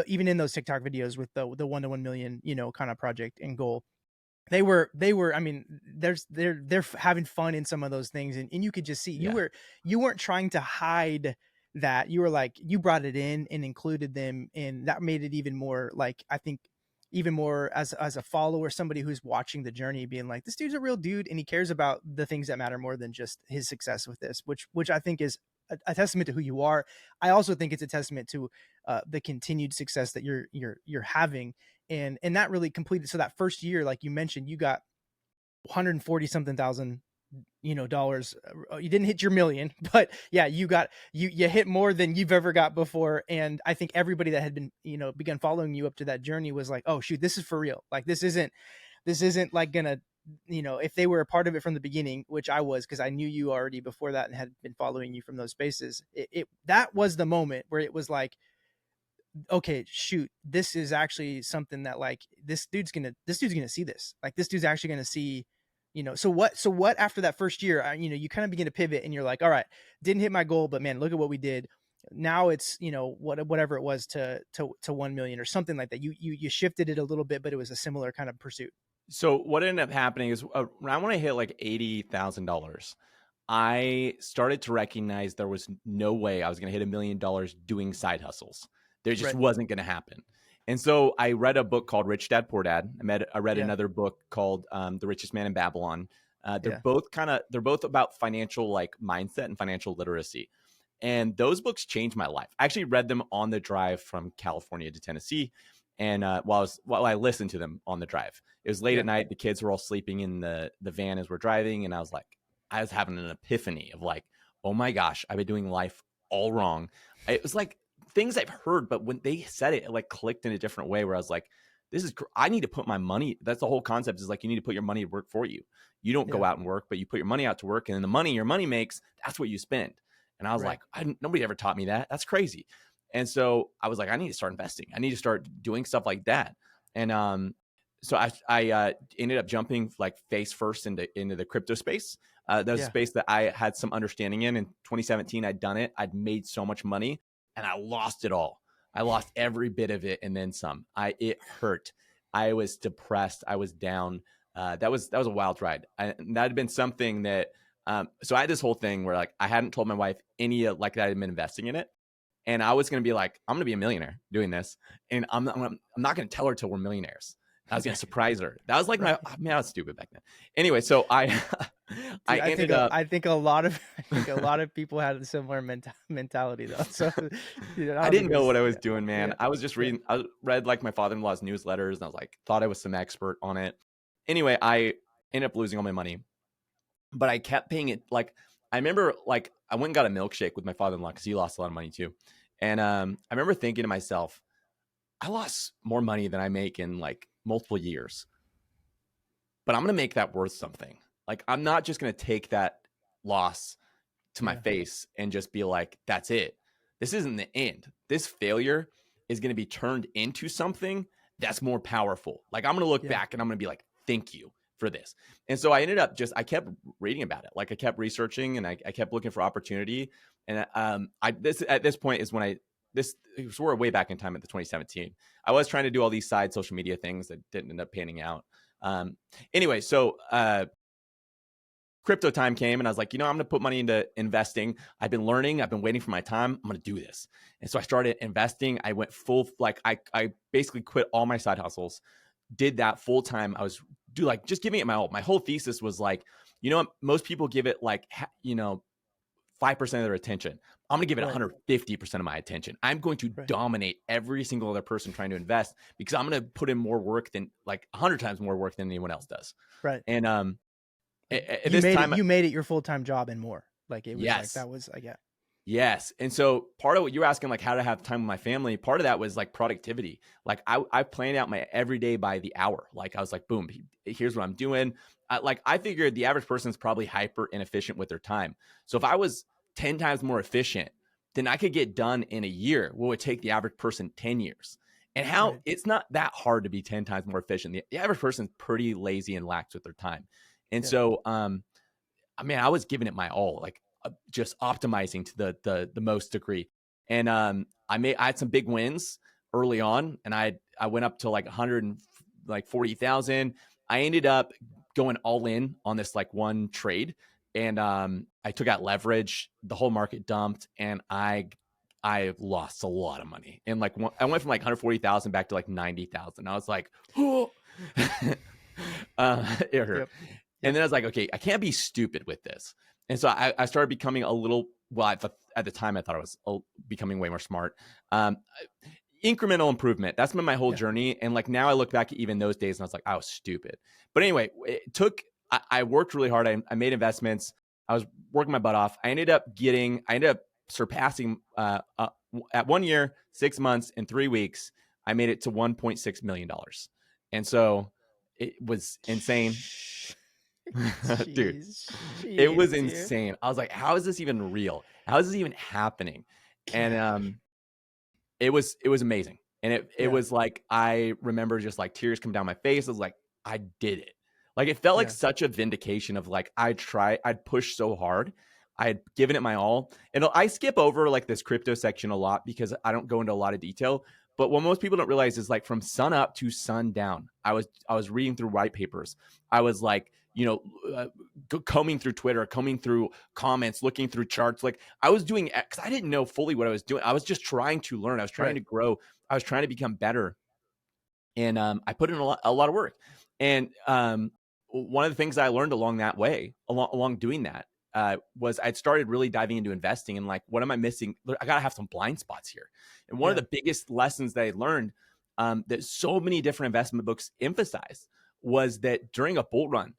[SPEAKER 1] even in those TikTok videos with the 1 to 1 million, kind of project and goal, I mean, they're having fun in some of those things, and you could just see
[SPEAKER 2] Yeah.
[SPEAKER 1] you weren't trying to hide that. You were like, you brought it in and included them, and that made it even more, like, I think, even more as a follower, somebody who's watching the journey, being like, this dude's a real dude and he cares about the things that matter more than just his success with this, which I think is a testament to who you are. I also think it's a testament to the continued success that you're having, and that really completed. So that first year, like you mentioned, you got 140 something thousand, dollars. You didn't hit your million, but yeah, you hit more than you've ever got before. And I think everybody that had been, begun following you up to that journey was like, oh shoot, this is for real. Like, this isn't like gonna, if they were a part of it from the beginning, which I was, because I knew you already before that and had been following you from those spaces, that was the moment where it was like, okay, shoot, this is actually something that, like, this dude's gonna see this. Like, this dude's actually gonna see, so what after that first year, you kind of begin to pivot and you're like, all right, didn't hit my goal, but man, look at what we did. Now it's, whatever it was to 1 million or something like that. You shifted it a little bit, but it was a similar kind of pursuit.
[SPEAKER 2] So what ended up happening is, around when I hit like $80,000, I started to recognize there was no way I was going to hit $1 million doing side hustles. There just
[SPEAKER 1] Right.
[SPEAKER 2] wasn't going to happen. And so I read a book called Rich Dad Poor Dad. I read
[SPEAKER 1] Yeah.
[SPEAKER 2] another book called The Richest Man in Babylon.
[SPEAKER 1] Yeah.
[SPEAKER 2] They're both about financial, like, mindset and financial literacy. And those books changed my life. I actually read them on the drive from California to Tennessee. And while I listened to them on the drive, it was late
[SPEAKER 1] Yeah.
[SPEAKER 2] at night. The kids were all sleeping in the van as we're driving. And I was having an epiphany of, like, oh my gosh, I've been doing life all wrong. It was like things I've heard, but when they said it, it like clicked in a different way where I was like, I need to put my money. That's the whole concept, is like, you need to put your money to work for you. You don't
[SPEAKER 1] Yeah.
[SPEAKER 2] go out and work, but you put your money out to work, and then the money your money makes, that's what you spend. And I was
[SPEAKER 1] Right.
[SPEAKER 2] like, nobody ever taught me that. That's crazy. And so I was like, I need to start investing. I need to start doing stuff like that. And so I ended up jumping, like, face first into the crypto space. That was a
[SPEAKER 1] Yeah.
[SPEAKER 2] space that I had some understanding in. In 2017, I'd done it. I'd made so much money, and I lost it all. I lost every bit of it and then some. It hurt. I was depressed. I was down. That was a wild ride. That had been something that. So I had this whole thing where like I hadn't told my wife any like that I had been investing in it, and I was going to be like, I'm going to be a millionaire doing this, and I'm not going to tell her till we're millionaires. I was going to surprise her. That was like
[SPEAKER 1] Right.
[SPEAKER 2] I mean, I was stupid back then. Anyway, so I I
[SPEAKER 1] Dude, I think
[SPEAKER 2] ended up.
[SPEAKER 1] I think a lot of I think a lot of people had a similar mentality though. So, I
[SPEAKER 2] I
[SPEAKER 1] don't think
[SPEAKER 2] didn't
[SPEAKER 1] it
[SPEAKER 2] know
[SPEAKER 1] was
[SPEAKER 2] what I was
[SPEAKER 1] yeah,
[SPEAKER 2] doing,
[SPEAKER 1] yeah,
[SPEAKER 2] man. I was just
[SPEAKER 1] yeah,
[SPEAKER 2] reading. I read like my father-in-law's newsletters, and I was like, thought I was some expert on it. Anyway, I ended up losing all my money, but I kept paying it. Like I remember, like I went and got a milkshake with my father-in-law because he lost a lot of money too, and I remember thinking to myself, I lost more money than I make in like multiple years, but I'm going to make that worth something. Like, I'm not just going to take that loss to my
[SPEAKER 1] yeah,
[SPEAKER 2] face and just be like, that's it. This isn't the end. This failure is going to be turned into something that's more powerful. Like, I'm going to look
[SPEAKER 1] yeah,
[SPEAKER 2] back and I'm going to be like, thank you for this. And so I ended up I kept reading about it. Like, I kept researching and I kept looking for opportunity. And at this point is when we're way back in time at the 2017. I was trying to do all these side social media things that didn't end up panning out. Um, anyway, so crypto time came and I was like, I'm going to put money into investing. I've been learning. I've been waiting for my time. I'm going to do this. And so I started investing. I went full, like I basically quit all my side hustles, did that full time. I was just giving it my all. My whole thesis was like, what? Most people give it like, 5% of their attention. I'm going to give it
[SPEAKER 1] right,
[SPEAKER 2] 150% of my attention. I'm going to
[SPEAKER 1] right.
[SPEAKER 2] dominate every single other person trying to invest because I'm going to put in more work than like 100 times more work than anyone else does.
[SPEAKER 1] Right.
[SPEAKER 2] And
[SPEAKER 1] Like
[SPEAKER 2] at this time,
[SPEAKER 1] you made it your full-time job and more. Like it was like
[SPEAKER 2] yes.
[SPEAKER 1] that was yeah.
[SPEAKER 2] Yes. And so part of what you're asking, like how to have time with my family, part of that was like productivity. Like I planned out my every day by the hour. Like I was like, boom, here's what I'm doing. I figured the average person is probably hyper inefficient with their time. So if I was 10 times more efficient, then I could get done in a year what would take the average person 10 years. And how
[SPEAKER 1] Right.
[SPEAKER 2] it's not that hard to be 10 times more efficient. The average person's pretty lazy and lax with their time. And
[SPEAKER 1] Yeah.
[SPEAKER 2] so, I mean, I was giving it my all, like just optimizing to the most degree. And I had some big wins early on, and I went up to like 140,000. I ended up going all in on this like one trade, and I took out leverage. The whole market dumped, and I lost a lot of money. And like I went from like 140,000 back to like 90,000. I was like, oh, it hurt.
[SPEAKER 1] Yep.
[SPEAKER 2] And
[SPEAKER 1] Yep.
[SPEAKER 2] then I was like, okay, I can't be stupid with this. And so I started becoming a little, well, at the time, I thought I was becoming way more smart. Um, Incremental improvement. That's been my whole
[SPEAKER 1] Yeah.
[SPEAKER 2] journey. And like now I look back at even those days and I was like, I was stupid. But anyway, I worked really hard. I made investments. I was working my butt off. I ended up surpassing at 1 year, 6 months, and 3 weeks. I made it to $1.6 million. And so it was insane. Dude,
[SPEAKER 1] Jeez.
[SPEAKER 2] it was
[SPEAKER 1] Jeez, dude.
[SPEAKER 2] insane. I was like, how is this even real? How is this even happening? And
[SPEAKER 1] Yeah.
[SPEAKER 2] it was amazing. And it
[SPEAKER 1] Yeah.
[SPEAKER 2] was like I remember just like tears come down my face. I was like, I did it. Like it felt like
[SPEAKER 1] Yeah.
[SPEAKER 2] such a vindication of like I'd pushed so hard. I had given it my all. And I skip over like this crypto section a lot because I don't go into a lot of detail. But what most people don't realize is like from sun up to sun down, I was reading through white papers. I was like, combing through Twitter, combing through comments, looking through charts. Like I was doing because I didn't know fully what I was doing. I was just trying to learn. I was trying
[SPEAKER 1] Right.
[SPEAKER 2] to grow. I was trying to become better. And I put in a lot of work. And one of the things I learned along that way, along doing that, was I'd started really diving into investing and like, what am I missing? I got to have some blind spots here. And one of
[SPEAKER 1] Yeah.
[SPEAKER 2] the biggest lessons that I learned that so many different investment books emphasize was that during a bull run,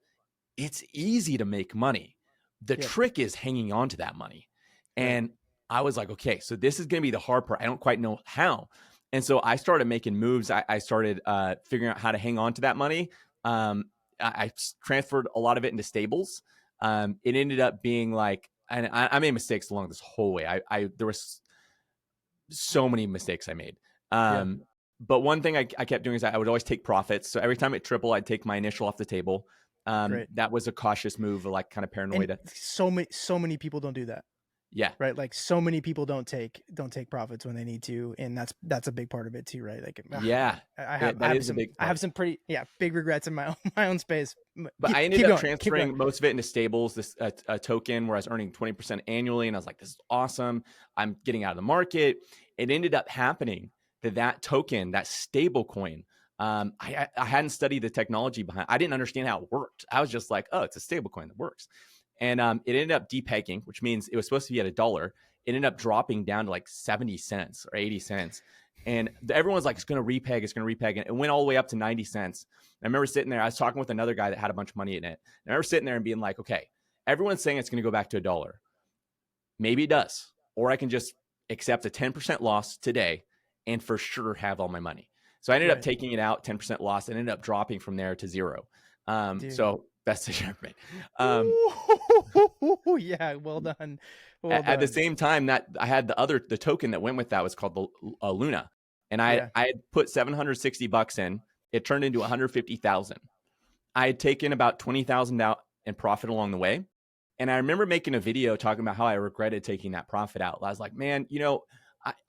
[SPEAKER 2] it's easy to make money. The
[SPEAKER 1] Yep.
[SPEAKER 2] trick is hanging on to that money.
[SPEAKER 1] Right.
[SPEAKER 2] And I was like, okay, so this is going to be the hard part. I don't quite know how. And so I started making moves. I started figuring out how to hang on to that money. I transferred a lot of it into stables. It ended up being like, and I made mistakes along this whole way. There was so many mistakes I made.
[SPEAKER 1] Yeah.
[SPEAKER 2] But one thing I kept doing is I would always take profits. So every time it tripled, I'd take my initial off the table.
[SPEAKER 1] Great.
[SPEAKER 2] That was a cautious move, like kind of
[SPEAKER 1] And
[SPEAKER 2] paranoid.
[SPEAKER 1] so many people don't do that.
[SPEAKER 2] Yeah.
[SPEAKER 1] Right? Like, so many people don't take profits when they need to, and that's a big part of it too, right? Like,
[SPEAKER 2] Yeah.
[SPEAKER 1] I have I
[SPEAKER 2] That
[SPEAKER 1] have
[SPEAKER 2] is a
[SPEAKER 1] some
[SPEAKER 2] big
[SPEAKER 1] I have
[SPEAKER 2] part.
[SPEAKER 1] some pretty, yeah, big regrets in my own my own space.
[SPEAKER 2] But I ended
[SPEAKER 1] Keep
[SPEAKER 2] up
[SPEAKER 1] going, keep going.
[SPEAKER 2] transferring most of it into stables, this a token where I was earning 20% annually. And I was like, this is awesome. I'm getting out of the market. It ended up happening that token, that stable coin, I hadn't studied the technology behind. I didn't understand how it worked. I was just like, oh, it's a stable coin that works. And it ended up depegging, which means it was supposed to be at $1. It ended up dropping down to like 70 cents or 80 cents. And everyone's like, it's going to repeg, it's going to repeg. And it went all the way up to 90 cents. I remember sitting there, I was talking with another guy that had a bunch of money in it. And I remember sitting there and being like, okay, everyone's saying it's going to go back to $1. Maybe it does. Or I can just accept a 10% loss today and for sure have all my money. So I ended up
[SPEAKER 1] Right.
[SPEAKER 2] taking it out, 10% loss, and ended up dropping from there to zero.
[SPEAKER 1] Dude.
[SPEAKER 2] So best decision I've made.
[SPEAKER 1] Ooh, yeah, well done. Well
[SPEAKER 2] At the
[SPEAKER 1] done.
[SPEAKER 2] same time, that I had the token that went with that was called the Luna, and
[SPEAKER 1] Yeah.
[SPEAKER 2] I had put $760 in. It turned into 150,000. I had taken about 20,000 out in profit along the way. And I remember making a video talking about how I regretted taking that profit out. I was like, man,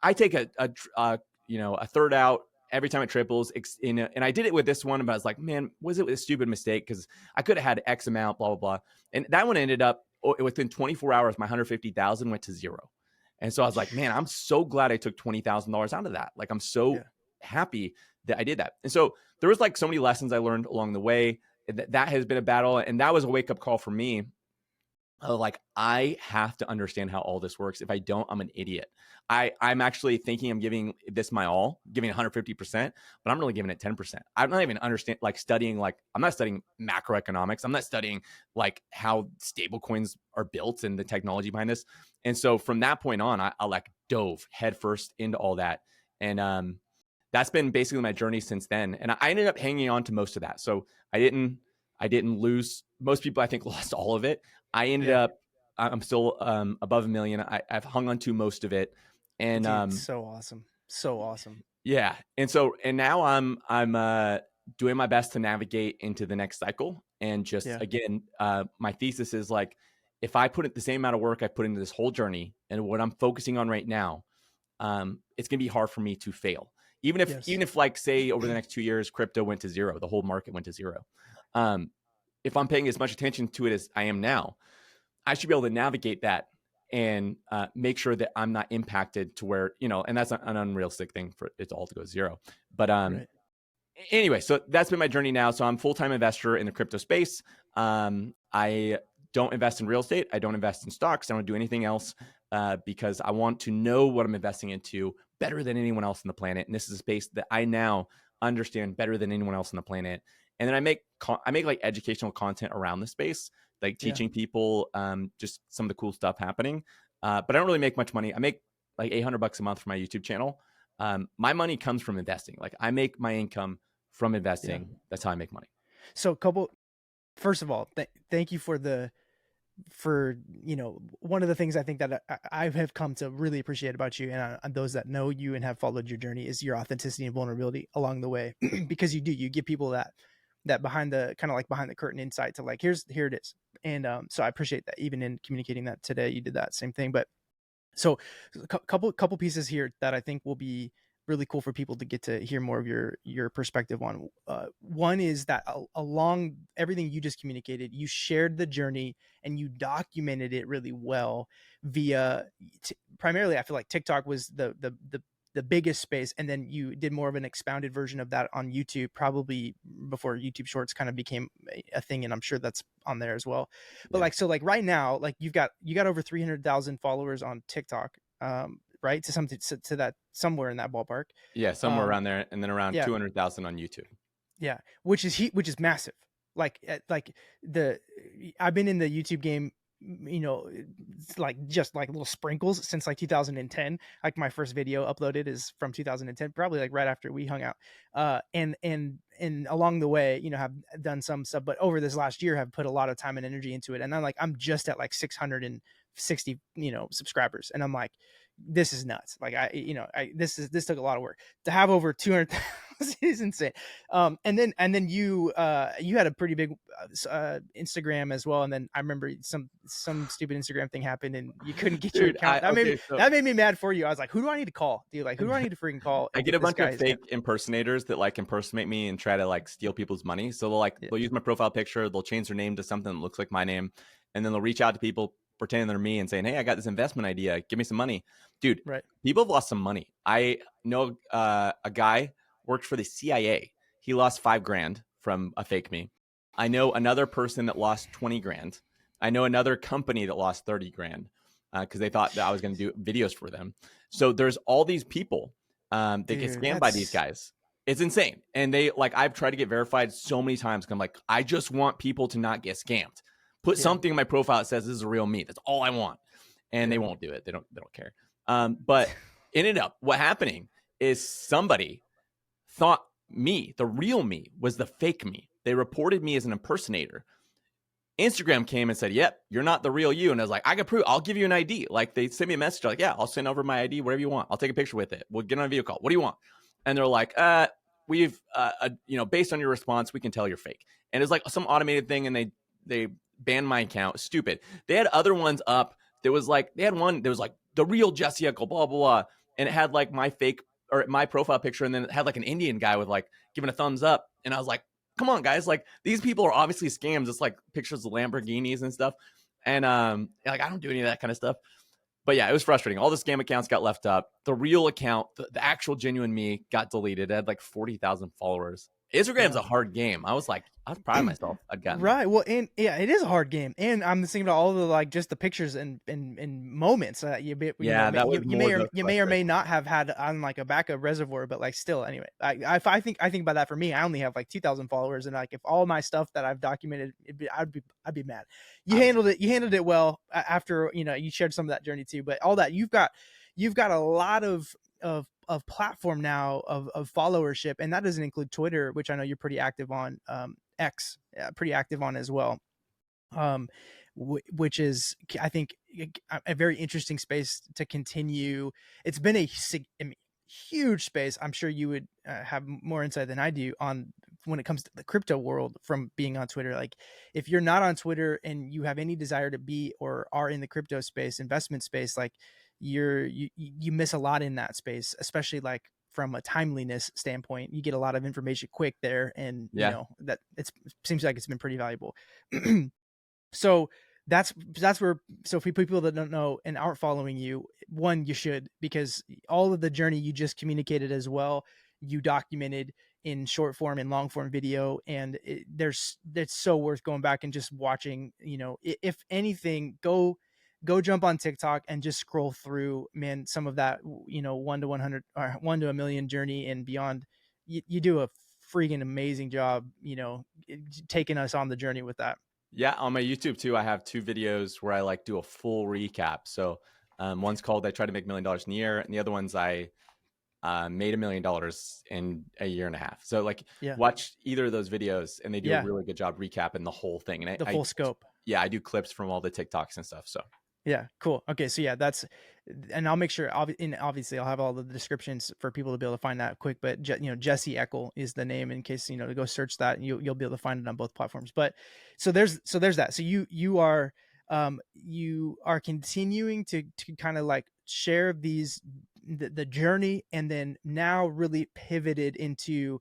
[SPEAKER 2] I take a third out every time it triples. And I did it with this one, but I was like, man, was it a stupid mistake? Because I could have had X amount, blah, blah, blah. And that one ended up within 24 hours, my 150,000 went to zero. And so I was like, man, I'm so glad I took $20,000 out of that. Like, I'm so
[SPEAKER 1] Yeah.
[SPEAKER 2] happy that I did that. And so there was like so many lessons I learned along the way. That has been a battle. And that was a wake up call for me. Like, I have to understand how all this works. If I don't, I'm an idiot. I'm actually thinking I'm giving this my all, giving 150%, but I'm really giving it 10%. I'm not even understand like studying, like I'm not studying macroeconomics. I'm not studying like how stable coins are built and the technology behind this. And so from that point on, I like dove headfirst into all that. And that's been basically my journey since then. And I ended up hanging on to most of that. So I didn't lose. Most people, I think, lost all of it. I ended
[SPEAKER 1] Yeah.
[SPEAKER 2] up, I'm still above 1 million. I've hung on to most of it. And
[SPEAKER 1] Dude, so awesome. So awesome.
[SPEAKER 2] yeah. And now I'm doing my best to navigate into the next cycle. And just
[SPEAKER 1] Yeah.
[SPEAKER 2] again, my thesis is like, if I put in the same amount of work I put into this whole journey and what I'm focusing on right now, it's going to be hard for me to fail.
[SPEAKER 1] Yes.
[SPEAKER 2] Even if like say over the next 2 years, crypto went to zero, the whole market went to zero. Um, if I'm paying as much attention to it as I am now, I should be able to navigate that and make sure that I'm not impacted to where, and that's an unrealistic thing for it all to go zero. But
[SPEAKER 1] Right.
[SPEAKER 2] anyway, so that's been my journey now. So I'm full-time investor in the crypto space. I don't invest in real estate. I don't invest in stocks. I don't do anything else because I want to know what I'm investing into better than anyone else on the planet. And this is a space that I now understand better than anyone else on the planet. And then I make like educational content around the space, like
[SPEAKER 1] Yeah.
[SPEAKER 2] teaching people just some of the cool stuff happening. But I don't really make much money. I make like $800 a month for my YouTube channel. My money comes from investing. Like I make my income from
[SPEAKER 1] Yeah.
[SPEAKER 2] investing. That's how I make money.
[SPEAKER 1] So, first of all, thank you for one of the things I think that I have come to really appreciate about you, and those that know you and have followed your journey, is your authenticity and vulnerability along the way. Because you give people that behind the kind of like behind the curtain insight to like, here it is. And so I appreciate that. Even in communicating that today, you did that same thing. But so couple pieces here that I think will be really cool for people to get to hear more of your perspective on. One is that along everything you just communicated, you shared the journey and you documented it really well via primarily. I feel like TikTok was the biggest space, and then you did more of an expounded version of that on YouTube, probably before YouTube Shorts kind of became a thing, and I'm sure that's on there as well. But
[SPEAKER 2] Yeah.
[SPEAKER 1] like, so like right now, like you got over 300,000 followers on TikTok, right? To something to that, somewhere in that ballpark.
[SPEAKER 2] Yeah. Somewhere
[SPEAKER 1] Um,
[SPEAKER 2] around there. And then around
[SPEAKER 1] yeah,
[SPEAKER 2] 200,000 on YouTube.
[SPEAKER 1] yeah, which is massive. Like the I've been in the YouTube game, it's like just like little sprinkles since like 2010. Like my first video uploaded is from 2010, probably like right after we hung out. And along the way, have done some stuff, but over this last year have put a lot of time and energy into it. And I'm just at like 660, subscribers. And I'm like, this is nuts. Like this took a lot of work to have over 200,000 It is insane. And then you had a pretty big Instagram as well. And then I remember some stupid Instagram thing happened and you couldn't get your
[SPEAKER 2] Dude,
[SPEAKER 1] account. That made me
[SPEAKER 2] okay, so
[SPEAKER 1] that made me mad for you. I was like, who do I need to call, dude? Like, who do I need to freaking call
[SPEAKER 2] I
[SPEAKER 1] and
[SPEAKER 2] get
[SPEAKER 1] get
[SPEAKER 2] a
[SPEAKER 1] this
[SPEAKER 2] bunch
[SPEAKER 1] guy
[SPEAKER 2] of
[SPEAKER 1] his
[SPEAKER 2] fake
[SPEAKER 1] account?
[SPEAKER 2] impersonators that like impersonate me and try to like steal people's money. So
[SPEAKER 1] Yeah,
[SPEAKER 2] they'll use my profile picture, they'll change their name to something that looks like my name, and then they'll reach out to people pretending they're me and saying, "Hey, I got this investment idea. Give me some money." Dude,
[SPEAKER 1] right.
[SPEAKER 2] people have lost some money. I know a guy worked for the CIA. He lost 5 grand from a fake me. I know another person that lost 20 grand. I know another company that lost 30 grand because they thought that I was going to do videos for them. So there's all these people that get
[SPEAKER 1] Dude,
[SPEAKER 2] scammed by these
[SPEAKER 1] that's
[SPEAKER 2] guys. It's insane. And they like, I've tried to get verified so many times. I'm like, I just want people to not get scammed. Put
[SPEAKER 1] yeah,
[SPEAKER 2] something in my profile that says this is a real me. That's all I want. And they
[SPEAKER 1] yeah.
[SPEAKER 2] won't do it. They don't care. But ended up what happening is somebody thought me, the real me, was the fake me. They reported me as an impersonator. Instagram came and said, "Yep, you're not the real you." And I was like, "I can prove. I'll give you an ID." Like they sent me a message, like, "Yeah, I'll send over my ID, whatever you want. I'll take a picture with it. We'll get on a video call. What do you want?" And they're like, we've, based on your response, we can tell you're fake." And it's like some automated thing, and they banned my account. Stupid. They had other ones up. There was like they had one. There was like the real Jesse Eckel, blah blah blah, and it had like my fake or my profile picture, and then it had like an Indian guy with like giving a thumbs up, and I was like, come on, guys. Like these people are obviously scams. It's like pictures of Lamborghinis and stuff. And like I don't do any of that kind of stuff. But yeah, it was frustrating. All the scam accounts got left up. The real account, the actual genuine me got deleted. It had like 40,000 followers. Instagram's
[SPEAKER 1] Yeah.
[SPEAKER 2] a hard game. I was proud of myself. I'd gotten there.
[SPEAKER 1] Right. Well, and yeah, it is a hard game, and I'm thinking about all the like just the pictures and moments that
[SPEAKER 2] Yeah, that was
[SPEAKER 1] you
[SPEAKER 2] more the
[SPEAKER 1] may or may
[SPEAKER 2] frustration.
[SPEAKER 1] not have had on like a backup reservoir, but like still anyway. I think about that for me. I only have like 2,000 followers, and like if all my stuff that I've documented, I'd be mad. You
[SPEAKER 2] I'm
[SPEAKER 1] handled it. You handled it well after you shared some of that journey too. But all that you've got a lot of platform now of followership, and that doesn't include Twitter, which I know you're pretty active on. X, pretty active on as well. Um, which is I think a very interesting space to continue. It's been I mean, huge space. I'm sure you would have more insight than I do on when it comes to the crypto world from being on Twitter. Like if you're not on Twitter and you have any desire to be or are in the crypto space, investment space, like you miss a lot in that space, especially like from a timeliness standpoint. You get a lot of information quick there, and
[SPEAKER 2] Yeah.
[SPEAKER 1] that it seems like it's been pretty valuable. So that's where, so for people that don't know and aren't following you, one, you should, because all of the journey you just communicated as well, you documented in short form and long form video, and it's so worth going back and just watching. If anything, go jump on TikTok and just scroll through, man, some of that 1 to 100 or 1 to 1 million journey and beyond. You do a freaking amazing job, taking us on the journey with that.
[SPEAKER 2] Yeah, on my YouTube too, I have 2 videos where I like do a full recap. So one's called "I Try to Make $1 million in a Year," and the other one's I made $1 million in a year and a half. So like
[SPEAKER 1] Yeah.
[SPEAKER 2] watch either of those videos and they do a
[SPEAKER 1] Yeah.
[SPEAKER 2] really good job recapping the whole thing. And
[SPEAKER 1] The full scope.
[SPEAKER 2] yeah, I do clips from all the TikToks and stuff. So
[SPEAKER 1] Yeah, cool. Okay, so yeah, and I'll make sure. And obviously, I'll have all the descriptions for people to be able to find that quick. But Jesse Eckel is the name in case to go search that, and you'll be able to find it on both platforms. But so there's that. So you are continuing to kind of like share the journey, and then now really pivoted into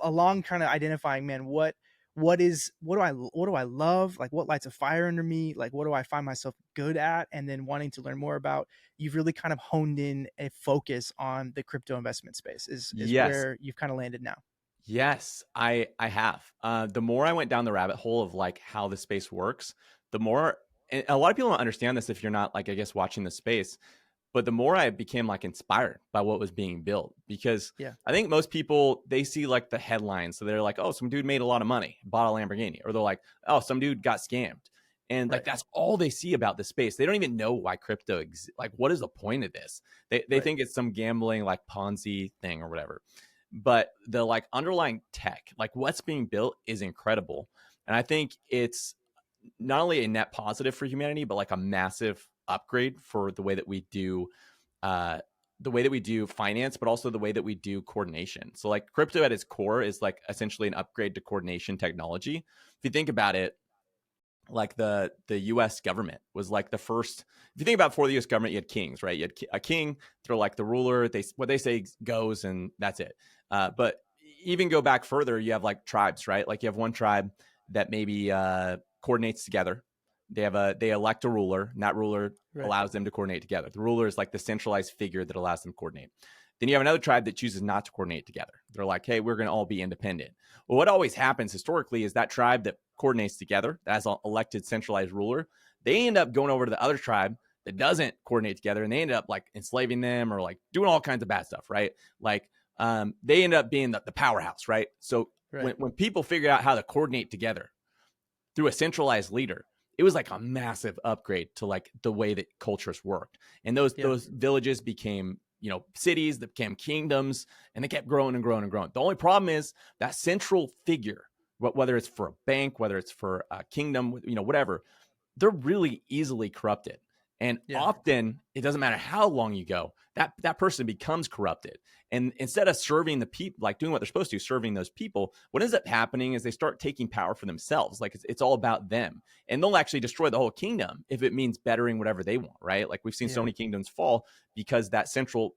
[SPEAKER 1] along kind of identifying, man, what do I love, like what lights a fire under me, like what do I find myself good at, and then wanting to learn more about. You've really kind of honed in a focus on the crypto investment space is
[SPEAKER 2] yes,
[SPEAKER 1] where you've kind of landed now.
[SPEAKER 2] yes, I have. The more I went down the rabbit hole of like how the space works, the more, and a lot of people don't understand this if you're not like, I guess, watching the space. But the more I became like inspired by what was being built, because
[SPEAKER 1] Yeah.
[SPEAKER 2] I think most people, they see like the headlines. So they're like, oh, some dude made a lot of money, bought a Lamborghini. Or they're like, oh, some dude got scammed. And like,
[SPEAKER 1] Right.
[SPEAKER 2] that's all they see about the space. They don't even know why crypto like, what is the point of this? They
[SPEAKER 1] Right.
[SPEAKER 2] think it's some gambling like Ponzi thing or whatever. But the like underlying tech, like what's being built is incredible. And I think it's not only a net positive for humanity, but like a massive upgrade for the way that we do uh, the way that we do finance, but also the way that we do coordination. So like crypto at its core is like essentially an upgrade to coordination technology. If you think about it, like the US government was like the first. If you think about, before the US government, you had kings, right? You had a king, they're like the ruler, they what they say goes, and that's it. But even go back further, you have like tribes, right? Like you have one tribe that maybe coordinates together. They elect a ruler, and that ruler
[SPEAKER 1] Right.
[SPEAKER 2] allows them to coordinate together. The ruler is like the centralized figure that allows them to coordinate. Then you have another tribe that chooses not to coordinate together. They're like, hey, we're going to all be independent. Well, what always happens historically is that tribe that coordinates together, that has an elected centralized ruler, they end up going over to the other tribe that doesn't coordinate together, and they end up like enslaving them or like doing all kinds of bad stuff, right? Like they end up being the powerhouse, right? So
[SPEAKER 1] Right.
[SPEAKER 2] when people figure out how to coordinate together through a centralized leader, it was like a massive upgrade to like the way that cultures worked. And
[SPEAKER 1] Yeah.
[SPEAKER 2] those villages became, cities that became kingdoms, and they kept growing and growing and growing. The only problem is that central figure, whether it's for a bank, whether it's for a kingdom, whatever, they're really easily corrupted. And
[SPEAKER 1] Yeah.
[SPEAKER 2] often it doesn't matter how long you go, that person becomes corrupted. And instead of serving the people, like doing what they're supposed to, serving those people, what ends up happening is they start taking power for themselves. Like it's all about them. And they'll actually destroy the whole kingdom if it means bettering whatever they want, right? Like we've seen so
[SPEAKER 1] Yeah.
[SPEAKER 2] many kingdoms fall because that central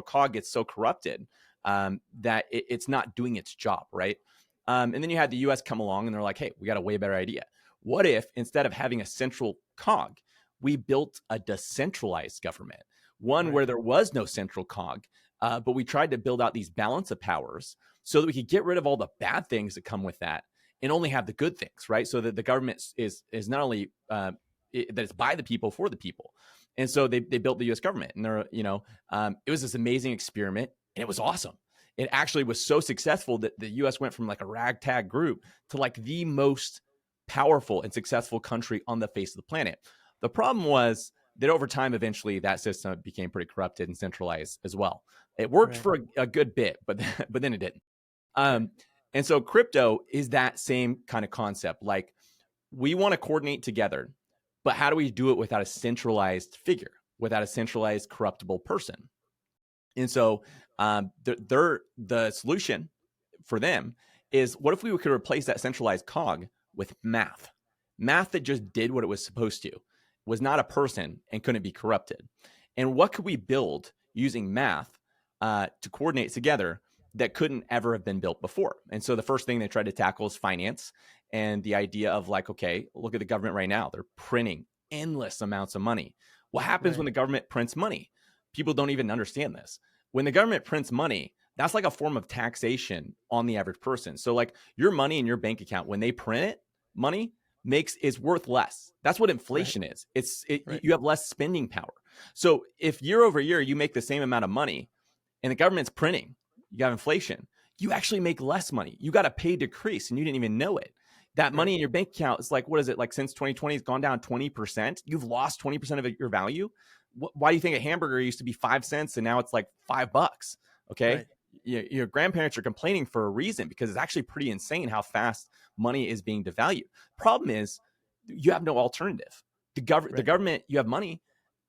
[SPEAKER 2] cog gets so corrupted that it's not doing its job, right? And then you had the US come along and they're like, hey, we got a way better idea. What if instead of having a central cog, we built a decentralized government, one
[SPEAKER 1] Right.
[SPEAKER 2] where there was no central cog, but we tried to build out these balance of powers so that we could get rid of all the bad things that come with that and only have the good things, right? So that the government is not only that it's by the people for the people. And so they built the U.S. government, and it was this amazing experiment, and it was awesome. It actually was so successful that the U.S. went from like a ragtag group to like the most powerful and successful country on the face of the planet. The problem was that over time, eventually, that system became pretty corrupted and centralized as well. It worked
[SPEAKER 1] Right.
[SPEAKER 2] for a good bit, but but then it didn't.
[SPEAKER 1] Right.
[SPEAKER 2] Um, and so crypto is that same kind of concept. Like we want to coordinate together, but how do we do it without a centralized figure, without a centralized corruptible person? And so the solution for them is, what if we could replace that centralized cog with math that just did what it was supposed to, was not a person and couldn't be corrupted? And what could we build using math to coordinate together that couldn't ever have been built before? And so the first thing they tried to tackle is finance, and the idea of like, okay, look at the government right now. They're printing endless amounts of money. What happens when
[SPEAKER 1] Right.
[SPEAKER 2] the government prints money? People don't even understand this. When the government prints money, that's like a form of taxation on the average person. So like your money in your bank account, when they print it, money is worth less. That's what
[SPEAKER 1] Right.
[SPEAKER 2] inflation is.
[SPEAKER 1] Right.
[SPEAKER 2] You have less spending power. So if year over year you make the same amount of money and the government's printing, you have inflation, you actually make less money. You got a pay decrease and you didn't even know it. That
[SPEAKER 1] Right.
[SPEAKER 2] money in your bank account is like, what is it? Like since 2020, it's gone down 20%. You've lost 20% of your value. Why do you think a hamburger used to be 5 cents and now it's like $5? Okay.
[SPEAKER 1] Right.
[SPEAKER 2] Your grandparents are complaining for a reason, because it's actually pretty insane how fast money is being devalued. Problem is, you have no alternative. The
[SPEAKER 1] Right.
[SPEAKER 2] government, you have money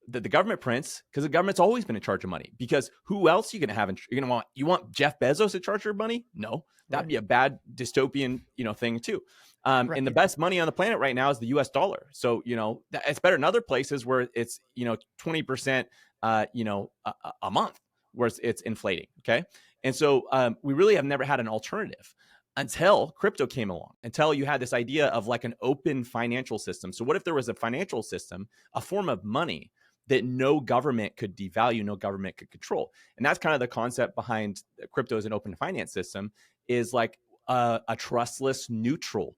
[SPEAKER 2] that the government prints because the government's always been in charge of money. Because who else are you going to have? You're going to want Jeff Bezos to charge your money? No, that'd
[SPEAKER 1] Right.
[SPEAKER 2] be a bad dystopian thing too. And the
[SPEAKER 1] Right.
[SPEAKER 2] best money on the planet right now is the U.S. dollar. So it's better in other places where it's 20% a month, where it's inflating. Okay, and so we really have never had an alternative until crypto came along, until you had this idea of like an open financial system. So what if there was a financial system, a form of money that no government could devalue, no government could control? And that's kind of the concept behind crypto as an open finance system, is like a trustless, neutral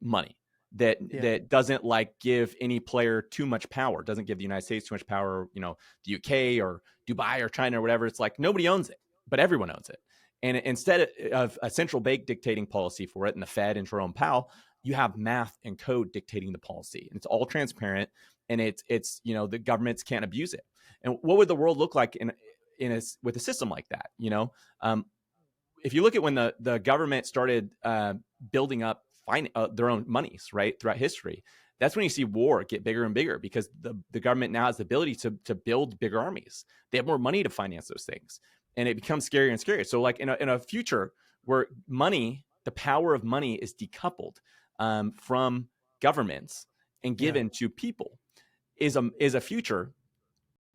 [SPEAKER 2] money that
[SPEAKER 1] Yeah.
[SPEAKER 2] that doesn't like give any player too much power, doesn't give the United States too much power, the UK or Dubai or China or whatever. It's like nobody owns it, but everyone owns it. And instead of a central bank dictating policy for it and the Fed and Jerome Powell, you have math and code dictating the policy. And it's all transparent, and it's the governments can't abuse it. And what would the world look like with a system like that? If you look at when the government started building up their own monies, right, throughout history, That's when you see war get bigger and bigger, because the government now has the ability to build bigger armies. They have more money to finance those things, and it becomes scarier and scarier. So like in a future where money, the power of money is decoupled from governments and
[SPEAKER 1] Yeah.
[SPEAKER 2] given to people, is a future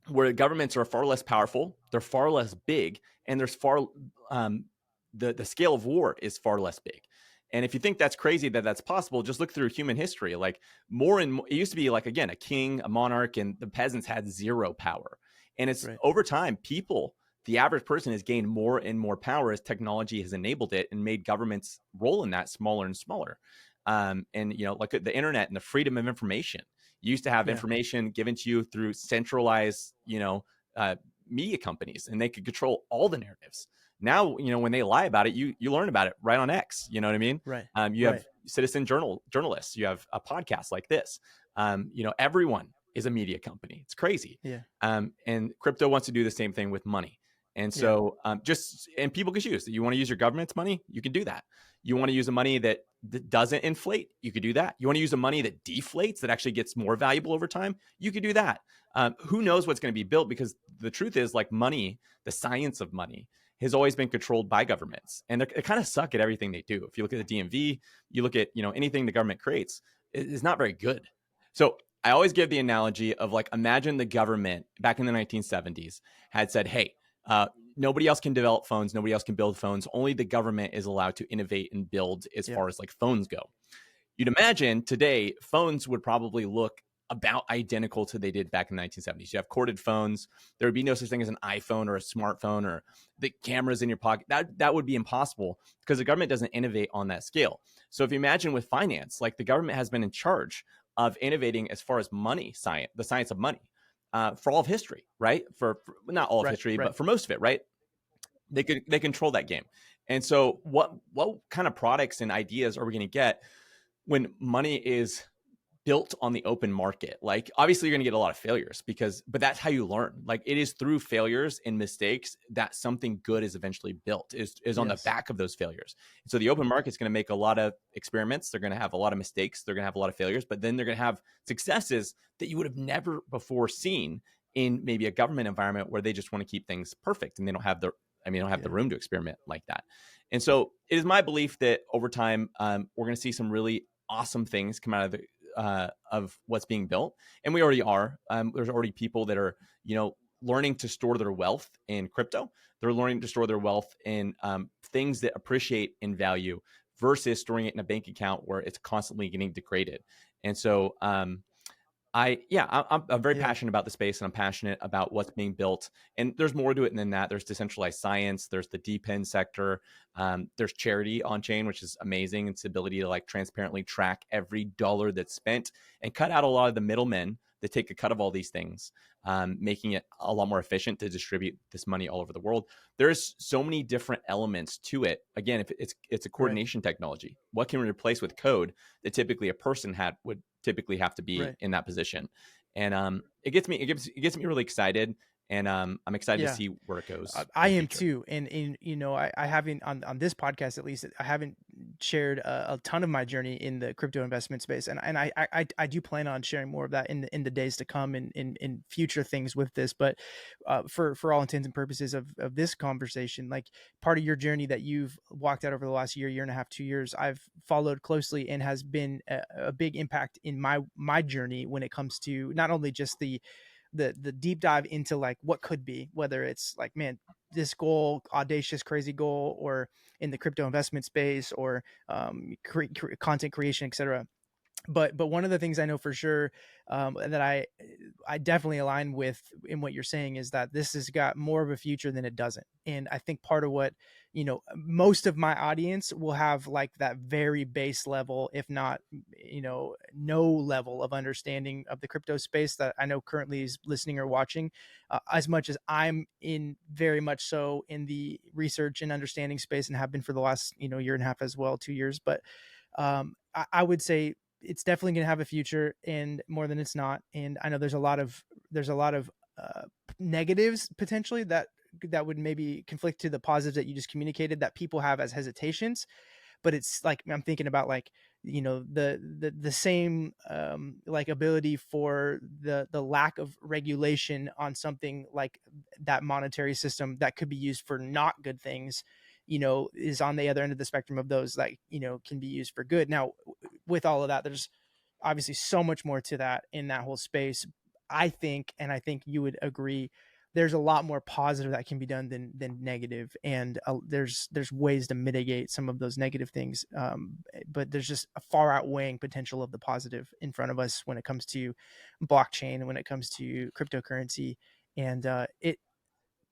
[SPEAKER 2] where governments are far less powerful, they're far less big, and there's far um, the scale of war is far less big. And if you think that's crazy that that's possible, just look through human history. Like more and more, it used to be like, again, a king, a monarch, and the peasants had zero power. And it's
[SPEAKER 1] Right.
[SPEAKER 2] over time, people, the average person has gained more and more power as technology has enabled it and made governments role in that smaller and smaller. And like the internet and the freedom of information. You used to have
[SPEAKER 1] Yeah.
[SPEAKER 2] information given to you through centralized, uh, media companies, and they could control all the narratives. Now, when they lie about it, you learn about it right on X. You know what I mean?
[SPEAKER 1] Right.
[SPEAKER 2] You
[SPEAKER 1] Right.
[SPEAKER 2] have citizen journalists. You have a podcast like this. Everyone is a media company. It's crazy.
[SPEAKER 1] Yeah.
[SPEAKER 2] And crypto wants to do the same thing with money. And
[SPEAKER 1] Yeah.
[SPEAKER 2] so, and people can choose. You want to use your government's money, you can do that. You want to use the money that doesn't inflate, you could do that. You want to use the money that deflates, that actually gets more valuable over time, you could do that. Who knows what's going to be built? Because the truth is, like money, the science of money has always been controlled by governments, and they kind of suck at everything they do. If you look at the DMV, you look at anything the government creates, it is not very good. So I always give the analogy of, like, imagine the government back in the 1970s had said, hey, nobody else can develop phones, nobody else can build phones, only the government is allowed to innovate and build as
[SPEAKER 1] Yeah.
[SPEAKER 2] far as like phones go. You'd imagine today phones would probably look about identical to they did back in the 1970s. You have corded phones. There would be no such thing as an iPhone or a smartphone, or the cameras in your pocket. That would be impossible, because the government doesn't innovate on that scale. So if you imagine with finance, like the government has been in charge of innovating as far as money science, the science of money, for all of history, right? For not all of
[SPEAKER 1] Right.
[SPEAKER 2] history,
[SPEAKER 1] Right.
[SPEAKER 2] but for most of it, right? They control that game. And so what kind of products and ideas are we going to get when money is built on the open market? Like, obviously you're going to get a lot of failures, but that's how you learn. Like, it is through failures and mistakes that something good is eventually built, is on the
[SPEAKER 1] Yes.
[SPEAKER 2] back of those failures. And so the open market is going to make a lot of experiments. They're going to have a lot of mistakes. They're going to have a lot of failures, but then they're going to have successes that you would have never before seen in maybe a government environment where they just want to keep things perfect, and they don't have the
[SPEAKER 1] Yeah.
[SPEAKER 2] room to experiment like that. And so it is my belief that over time, we're going to see some really awesome things come out of what's being built, and we already are. There's already people that are, learning to store their wealth in crypto. They're learning to store their wealth in things that appreciate in value, versus storing it in a bank account where it's constantly getting degraded. And so, I'm very
[SPEAKER 1] Yeah.
[SPEAKER 2] passionate about the space, and I'm passionate about what's being built. And there's more to it than that. There's decentralized science. There's the DePIN sector. There's charity on chain, which is amazing. It's the ability to like transparently track every dollar that's spent and cut out a lot of the middlemen that take a cut of all these things, making it a lot more efficient to distribute this money all over the world. There's so many different elements to it. Again, if it's a
[SPEAKER 1] Right.
[SPEAKER 2] coordination technology, what can we replace with code that typically a person would typically have to be
[SPEAKER 1] Right.
[SPEAKER 2] in that position? And it gets me really excited, and I'm excited to
[SPEAKER 1] Yeah.
[SPEAKER 2] see where it goes
[SPEAKER 1] I
[SPEAKER 2] in the
[SPEAKER 1] am
[SPEAKER 2] future.
[SPEAKER 1] too, and I haven't on this podcast, at least I haven't shared a ton of my journey in the crypto investment space, and I do plan on sharing more of that in the days to come, in future things with this. But for all intents and purposes of this conversation, like, part of your journey that you've walked out over the last year and a half, 2 years, I've followed closely, and has been a big impact in my journey when it comes to not only just the deep dive into like what could be, whether it's like, man, this goal, audacious, crazy goal, or in the crypto investment space, or content creation, etc. But one of the things I know for sure, that I definitely align with in what you're saying, is that this has got more of a future than it doesn't. And I think part of what, most of my audience will have like that very base level, if not, no level of understanding of the crypto space that I know currently is listening or watching, as much as I'm in very much so in the research and understanding space, and have been for the last, year and a half as well, 2 years. But I would say it's definitely going to have a future, and more than it's not. And I know there's a lot of uh, negatives potentially that would maybe conflict to the positives that you just communicated, that people have as hesitations. but it's like I'm thinking about like, the same like ability for the lack of regulation on something like that monetary system that could be used for not good things, is on the other end of the spectrum of those, like, can be used for good. Now, with all of that, there's obviously so much more to that in that whole space. I think, and I think you would agree, there's a lot more positive that can be done than negative, and there's ways to mitigate some of those negative things. But there's just a far outweighing potential of the positive in front of us when it comes to blockchain and when it comes to cryptocurrency, and it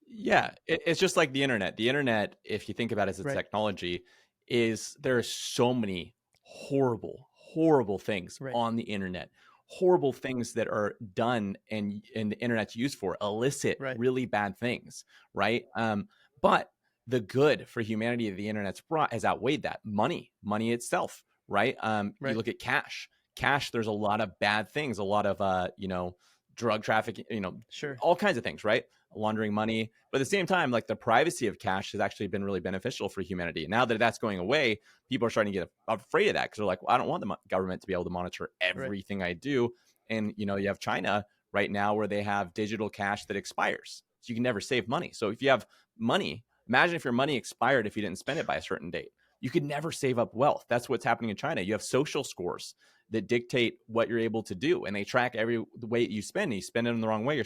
[SPEAKER 2] Yeah, it's just like the internet. The internet, if you think about it as a
[SPEAKER 1] right,
[SPEAKER 2] technology, is there are so many horrible, horrible things
[SPEAKER 1] right,
[SPEAKER 2] on the internet. Horrible things that are done and the internet's used for illicit,
[SPEAKER 1] right,
[SPEAKER 2] really bad things, right? But the good for humanity that the internet's brought has outweighed that. Money itself, right? You
[SPEAKER 1] right,
[SPEAKER 2] look at cash. Cash, there's a lot of bad things, a lot of drug trafficking,
[SPEAKER 1] sure,
[SPEAKER 2] all kinds of things, right? Laundering money. But at the same time, like the privacy of cash has actually been really beneficial for humanity. And now that that's going away, people are starting to get afraid of that because they're like, well, I don't want the government to be able to monitor
[SPEAKER 1] right,
[SPEAKER 2] everything I do. And, you have China right now where they have digital cash that expires. So you can never save money. So if you have money, imagine if your money expired if you didn't spend it by a certain date. You could never save up wealth. That's what's happening in China. You have social scores that dictate what you're able to do, and they track every the way you spend. And you spend it in the wrong way, your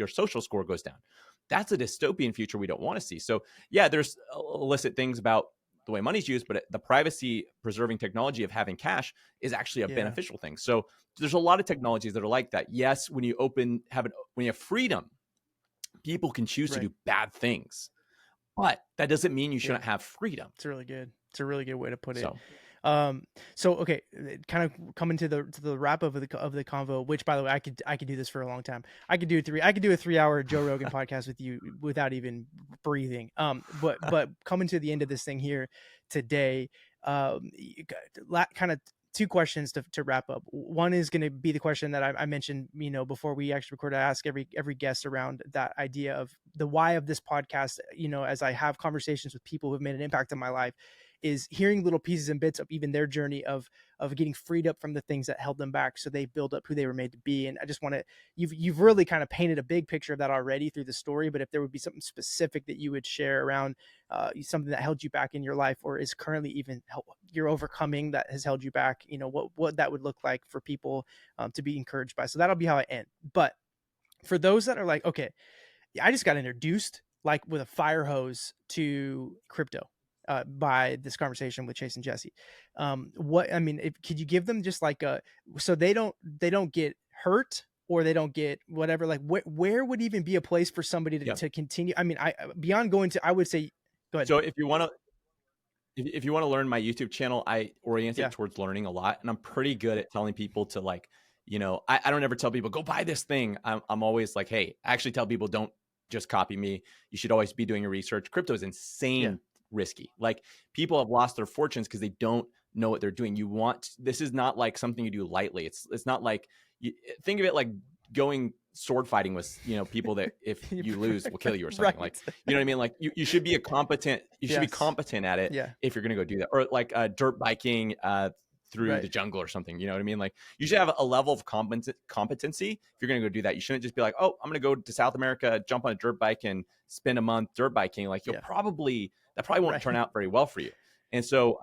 [SPEAKER 2] social score goes down. That's a dystopian future we don't want to see. So yeah, there's illicit things about the way money's used, but the privacy preserving technology of having cash is actually a
[SPEAKER 1] yeah,
[SPEAKER 2] beneficial thing. So there's a lot of technologies that are like that. Yes, when you have freedom, people can choose to
[SPEAKER 1] right,
[SPEAKER 2] do bad things, but that doesn't mean you
[SPEAKER 1] yeah.
[SPEAKER 2] shouldn't have freedom.
[SPEAKER 1] It's really good. It's a really good way to put it.
[SPEAKER 2] So
[SPEAKER 1] So okay, kind of coming to the wrap up of the convo. Which, by the way, I could do this for a long time. I could do a 3 hour Joe Rogan podcast with you without even breathing. But coming to the end of this thing here today, kind of two questions to wrap up. One is going to be the question that I mentioned, before we actually recorded. I ask every guest around that idea of the why of this podcast. As I have conversations with people who've made an impact in my life, is hearing little pieces and bits of even their journey of getting freed up from the things that held them back, so they build up who they were made to be. And I just want to, you've really kind of painted a big picture of that already through the story, but if there would be something specific that you would share around something that held you back in your life, or is currently even you're overcoming, that has held you back, what that would look like for people to be encouraged by. So that'll be how I end. But for those that are like, okay, I just got introduced like with a fire hose to crypto by this conversation with Chase and Jesse. What I mean, could you give them just like so they don't get hurt, or they don't get whatever, like where would even be a place for somebody
[SPEAKER 2] yeah.
[SPEAKER 1] to continue? I mean, I beyond going to, I would say, go ahead.
[SPEAKER 2] So if you want to learn, my YouTube channel, I orient it
[SPEAKER 1] Yeah,
[SPEAKER 2] towards learning a lot, and I'm pretty good at telling people to like, I don't ever tell people go buy this thing. I'm always like, hey, I actually tell people don't just copy me. You should always be doing your research. Crypto is
[SPEAKER 1] yeah,
[SPEAKER 2] insane risky. Like people have lost their fortunes because they don't know what they're doing. This is not like something you do lightly. It's not like think of it like going sword fighting with people that if you lose will kill you or something. Like
[SPEAKER 1] right.
[SPEAKER 2] you know what I mean? Like you should be
[SPEAKER 1] Yes,
[SPEAKER 2] competent at it
[SPEAKER 1] yeah,
[SPEAKER 2] if you're going to go do that. Or like dirt biking through
[SPEAKER 1] right,
[SPEAKER 2] the jungle or something. You know what I mean? Like you should have a level of competency if you're going to go do that. You shouldn't just be like, oh, I'm going to go to South America, jump on a dirt bike and spend a month dirt biking. Like
[SPEAKER 1] yeah,
[SPEAKER 2] that probably won't
[SPEAKER 1] right,
[SPEAKER 2] turn out very well for you. And so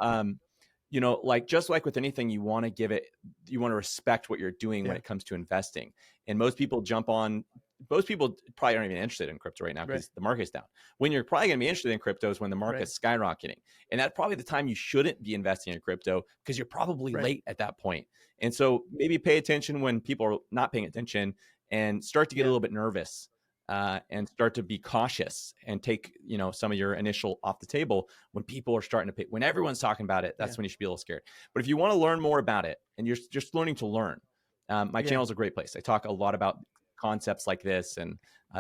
[SPEAKER 2] like just like with anything, you want to respect what you're doing when
[SPEAKER 1] yeah,
[SPEAKER 2] it comes to investing. And most people probably aren't even interested in crypto right now
[SPEAKER 1] right,
[SPEAKER 2] because the market's down. When you're probably going to be interested in crypto is when the
[SPEAKER 1] right,
[SPEAKER 2] market's skyrocketing. And that's probably the time you shouldn't be investing in crypto because you're probably
[SPEAKER 1] right,
[SPEAKER 2] late at that point. And so maybe pay attention when people are not paying attention and start to get a
[SPEAKER 1] yeah,
[SPEAKER 2] little bit nervous and start to be cautious and take, some of your initial off the table when people are starting to pay. When everyone's talking about it,
[SPEAKER 1] yeah,
[SPEAKER 2] that's when you should be a little scared. But if you want to learn more about it and you're just learning to learn, my
[SPEAKER 1] yeah,
[SPEAKER 2] channel is a great place. I talk a lot about concepts like this and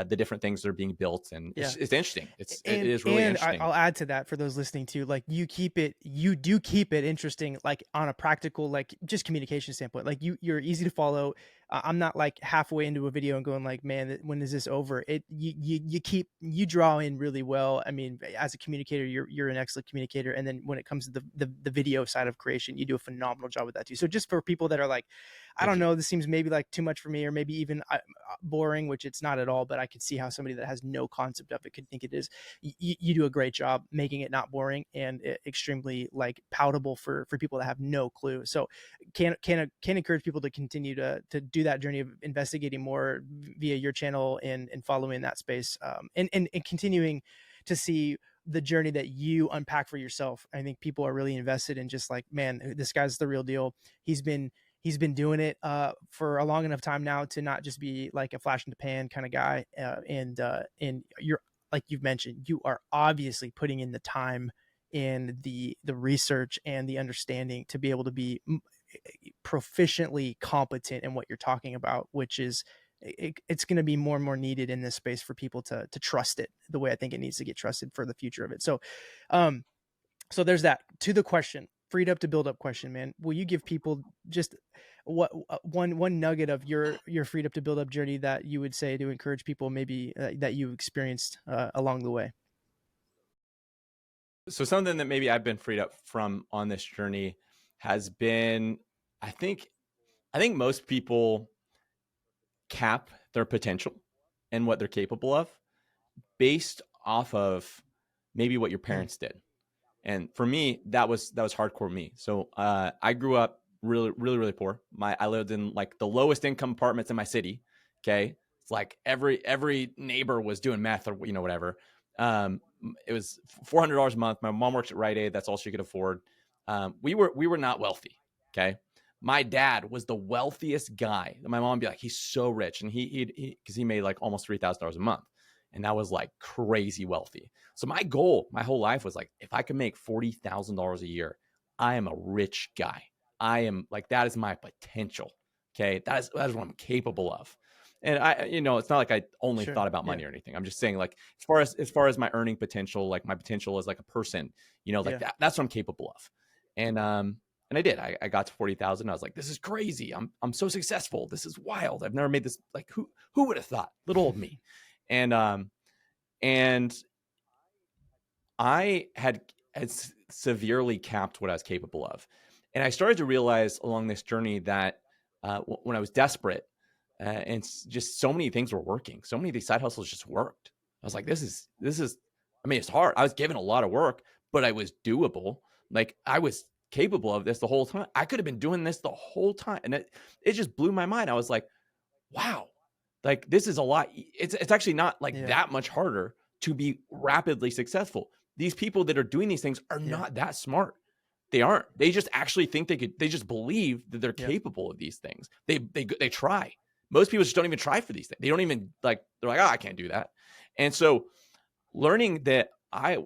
[SPEAKER 2] the different things that are being built, and
[SPEAKER 1] yeah.
[SPEAKER 2] it's interesting. It
[SPEAKER 1] and
[SPEAKER 2] is really
[SPEAKER 1] and
[SPEAKER 2] interesting.
[SPEAKER 1] I'll add to that for those listening too. Like you do keep it interesting, like on a practical, like just communication standpoint. Like you're easy to follow. I'm not like halfway into a video and going like, man, when is this over? You draw in really well. I mean, as a communicator, you're an excellent communicator, and then when it comes to the video side of creation, you do a phenomenal job with that too. So just for people that are like, I
[SPEAKER 2] Thank
[SPEAKER 1] don't
[SPEAKER 2] you.
[SPEAKER 1] know, this seems maybe like too much for me, or maybe even boring, which it's not at all, but I could see how somebody that has no concept of it could think it is. You do a great job making it not boring and extremely like palatable for people that have no clue. So can encourage people to continue to do that journey of investigating more via your channel and following that space, and continuing to see the journey that you unpack for yourself. I think people are really invested in just like, man, this guy's the real deal. He's been he's been doing it for a long enough time now to not just be like a flash in the pan kind of guy. And you're, like you've mentioned, you are obviously putting in the time and the research and the understanding to be able to be proficiently competent in what you're talking about, which is it's going to be more and more needed in this space for people to trust it the way I think it needs to get trusted for the future of it. So, um, so there's that. To the question, freed up to build up question, man. Will you give people just what one nugget of your freed up to build up journey that you would say to encourage people maybe that you experienced along the way?
[SPEAKER 2] So something that maybe I've been freed up from on this journey has been, I think, I think most people cap their potential and what they're capable of based off of maybe what your
[SPEAKER 1] Mm,
[SPEAKER 2] parents did. And for me, that was hardcore me. So I grew up really poor. I lived in like the lowest income apartments in my city. Okay, it's like every neighbor was doing meth or whatever. Um, it was $400 a month. My mom works at Rite Aid. That's all she could afford. We were not wealthy. Okay, my dad was the wealthiest guy. My mom would be like, he's so rich, and he because he made like almost $3,000 a month, and that was like crazy wealthy. So my goal, my whole life was like, if I could make $40,000 a year, I am a rich guy. I am like, that is my potential. Okay. That is what I'm capable of. And it's not like I only
[SPEAKER 1] sure.
[SPEAKER 2] thought about
[SPEAKER 1] Yeah.
[SPEAKER 2] money or anything. I'm just saying like, as far as my earning potential, like my potential as like a person, like
[SPEAKER 1] Yeah.
[SPEAKER 2] that's what I'm capable of. And I did. I got to 40,000. I was like, this is crazy. I'm so successful. This is wild. I've never made this. Like, who would have thought? Little old me. And and I had severely capped what I was capable of. And I started to realize along this journey that when I was desperate, and just so many things were working, so many of these side hustles just worked. I was like, this is. I mean, it's hard. I was given a lot of work, but I was doable. Like I was capable of this the whole time. I could have been doing this the whole time, and it just blew my mind. I was like, wow, like this is a lot. It's actually not like
[SPEAKER 1] Yeah.
[SPEAKER 2] that much harder to be rapidly successful. These people that are doing these things are
[SPEAKER 1] Yeah.
[SPEAKER 2] not that smart. They aren't. They just actually think they just believe that they're
[SPEAKER 1] Yep.
[SPEAKER 2] capable of these things. They try. Most people just don't even try for these things. They don't even like, they're like, oh, I can't do that. And so learning that I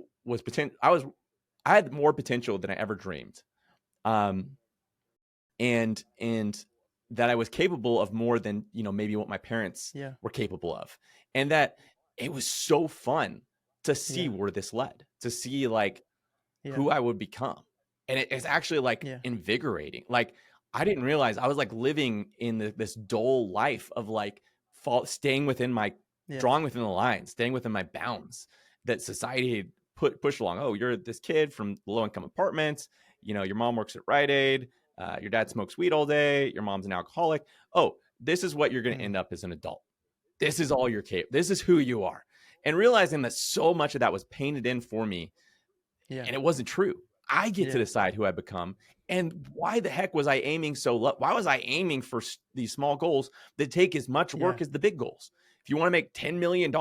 [SPEAKER 2] had more potential than I ever dreamed. Um, and that I was capable of more than, maybe what my parents
[SPEAKER 1] Yeah.
[SPEAKER 2] were capable of. And that it was so fun to see
[SPEAKER 1] Yeah.
[SPEAKER 2] where this led, to see like
[SPEAKER 1] Yeah.
[SPEAKER 2] who I would become. And it's actually like
[SPEAKER 1] Yeah.
[SPEAKER 2] invigorating. Like I didn't realize I was like living in this dull life of like staying within my
[SPEAKER 1] Yeah.
[SPEAKER 2] drawing within the lines, staying within my bounds that society had pushed along. Oh, you're this kid from low income apartments. Your mom works at Rite Aid. Your dad smokes weed all day. Your mom's an alcoholic. Oh, this is what you're going to
[SPEAKER 1] Mm,
[SPEAKER 2] end up as an adult. This is all you're capable. This is who you are. And realizing that so much of that was painted in for me,
[SPEAKER 1] yeah.
[SPEAKER 2] and it wasn't true. I get to
[SPEAKER 1] Yeah.
[SPEAKER 2] decide who I become. And why the heck was I aiming so low? Why was I aiming for these small goals that take as much
[SPEAKER 1] Yeah.
[SPEAKER 2] work as the big goals? If you want to make $10 million,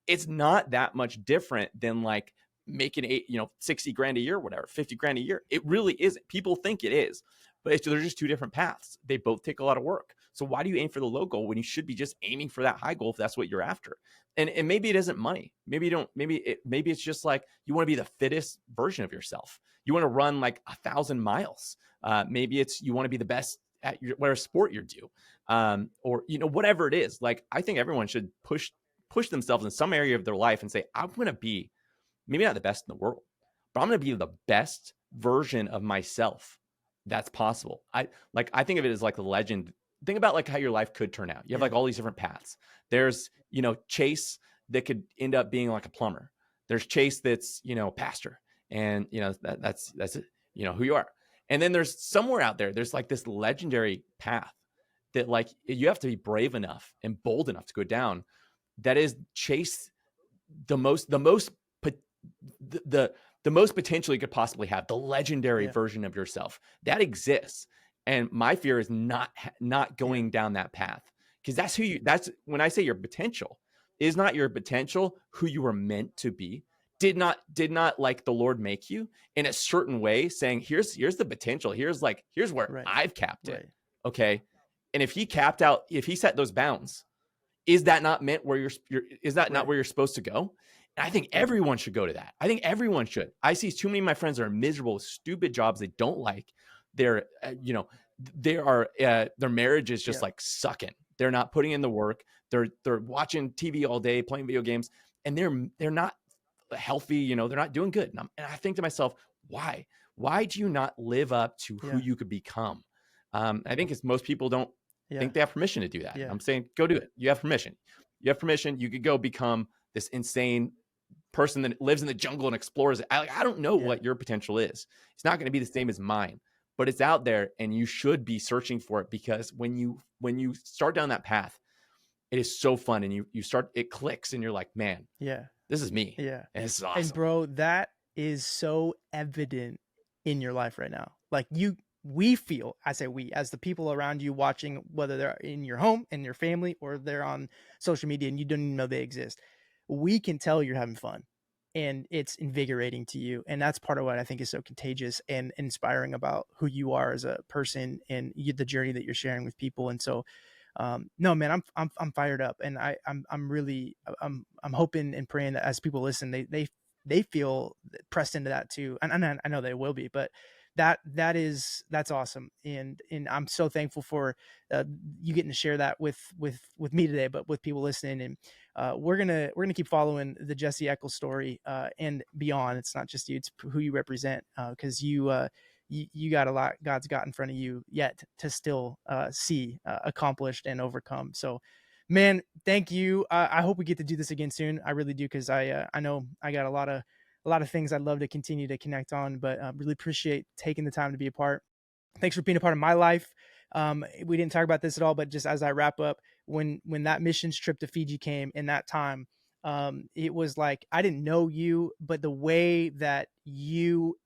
[SPEAKER 2] it's not that much different than like making 60 grand a year, whatever, 50 grand a year. It really isn't. People think it is, but they're just two different paths. They both take a lot of work. So why do you aim for the low goal when you should be just aiming for that high goal if that's what you're after? And maybe it isn't money. Maybe you don't. Maybe it's just like you want to be the fittest version of yourself. You want to run like 1,000 miles. Maybe it's you want to be the best at whatever sport you do, or whatever it is. Like I think everyone should push themselves in some area of their life and say, I'm going to be maybe not the best in the world, but I'm going to be the best version of myself that's possible. I think of it as like the legend think about like how your life could turn out. You have
[SPEAKER 1] Yeah.
[SPEAKER 2] like all these different paths. There's, Chase that could end up being like a plumber. There's Chase that's, pastor. And, that's who you are. And then there's somewhere out there, there's like this legendary path that like you have to be brave enough and bold enough to go down. That is chase the the most potential you could possibly have, the legendary
[SPEAKER 1] Yeah.
[SPEAKER 2] version of yourself that exists. And my fear is not
[SPEAKER 1] Yeah.
[SPEAKER 2] going down that path, because that's when I say your potential is not your potential, who you were meant to be. Did not like the Lord make you in a certain way, saying here's the potential, here's where
[SPEAKER 1] Right.
[SPEAKER 2] I've capped it.
[SPEAKER 1] Right.
[SPEAKER 2] Okay. And if he set those bounds, is that not meant where is that not
[SPEAKER 1] Right.
[SPEAKER 2] where you're supposed to go? And I think everyone should go to that. I think everyone should. I see too many of my friends that are miserable with stupid jobs they don't like. They're, their marriage is just
[SPEAKER 1] Yeah.
[SPEAKER 2] like sucking. They're not putting in the work. They're watching TV all day, playing video games, and they're not healthy. They're not doing good. And I think to myself, why? Why do you not live up to who
[SPEAKER 1] Yeah.
[SPEAKER 2] you could become? I think it's most people don't
[SPEAKER 1] Yeah.
[SPEAKER 2] think they have permission to do that.
[SPEAKER 1] Yeah.
[SPEAKER 2] I'm saying, go do it. You have permission. You have permission. You could go become this insane person that lives in the jungle and explores it. I don't know
[SPEAKER 1] Yeah.
[SPEAKER 2] what your potential is. It's not going to be the same as mine, but it's out there, and you should be searching for it, because when you start down that path, it is so fun, and it clicks, and you're like, man,
[SPEAKER 1] Yeah.
[SPEAKER 2] this is me,
[SPEAKER 1] Yeah.
[SPEAKER 2] and this is
[SPEAKER 1] And
[SPEAKER 2] awesome.
[SPEAKER 1] bro, that is so evident in your life right now. Like we feel, I say we, as the people around you watching, whether they're in your home and your family or they're on social media and you don't even know they exist. We can tell you're having fun and it's invigorating to you. And that's part of what I think is so contagious and inspiring about who you are as a person and the journey that you're sharing with people. And so no, man, I'm fired up, and I'm really I'm hoping and praying that as people listen, they feel pressed into that too, and I know they will be, but that's awesome, and I'm so thankful for uh, you getting to share that with me today, but with people listening, and we're gonna keep following the Jesse Eckel story and beyond. It's not just you; it's who you represent, because you got a lot God's got in front of you yet to still see accomplished and overcome. So, man, thank you. I hope we get to do this again soon. I really do, because I know I got a lot of things I'd love to continue to connect on, but really appreciate taking the time to be a part. Thanks for being a part of my life. We didn't talk about this at all, but just as I wrap up, when that missions trip to Fiji came in that time, it was like I didn't know you, but the way that you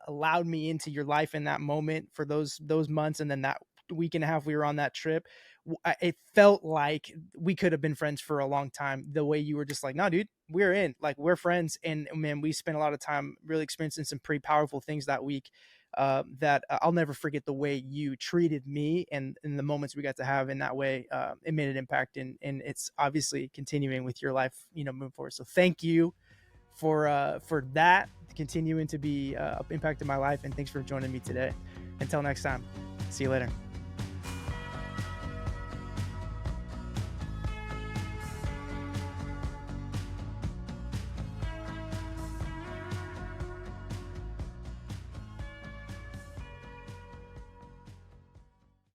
[SPEAKER 1] allowed me into your life in that moment for those months, and then that week and a half we were on that trip, it felt like we could have been friends for a long time. The way you were just like, no, dude, we're in, like we're friends, and man, we spent a lot of time really experiencing some pretty powerful things that week. That I'll never forget the way you treated me and the moments we got to have in that way. It made an impact, and it's obviously continuing with your life, moving forward. So thank you for that continuing to be impact in my life, and thanks for joining me today. Until next time, see you later.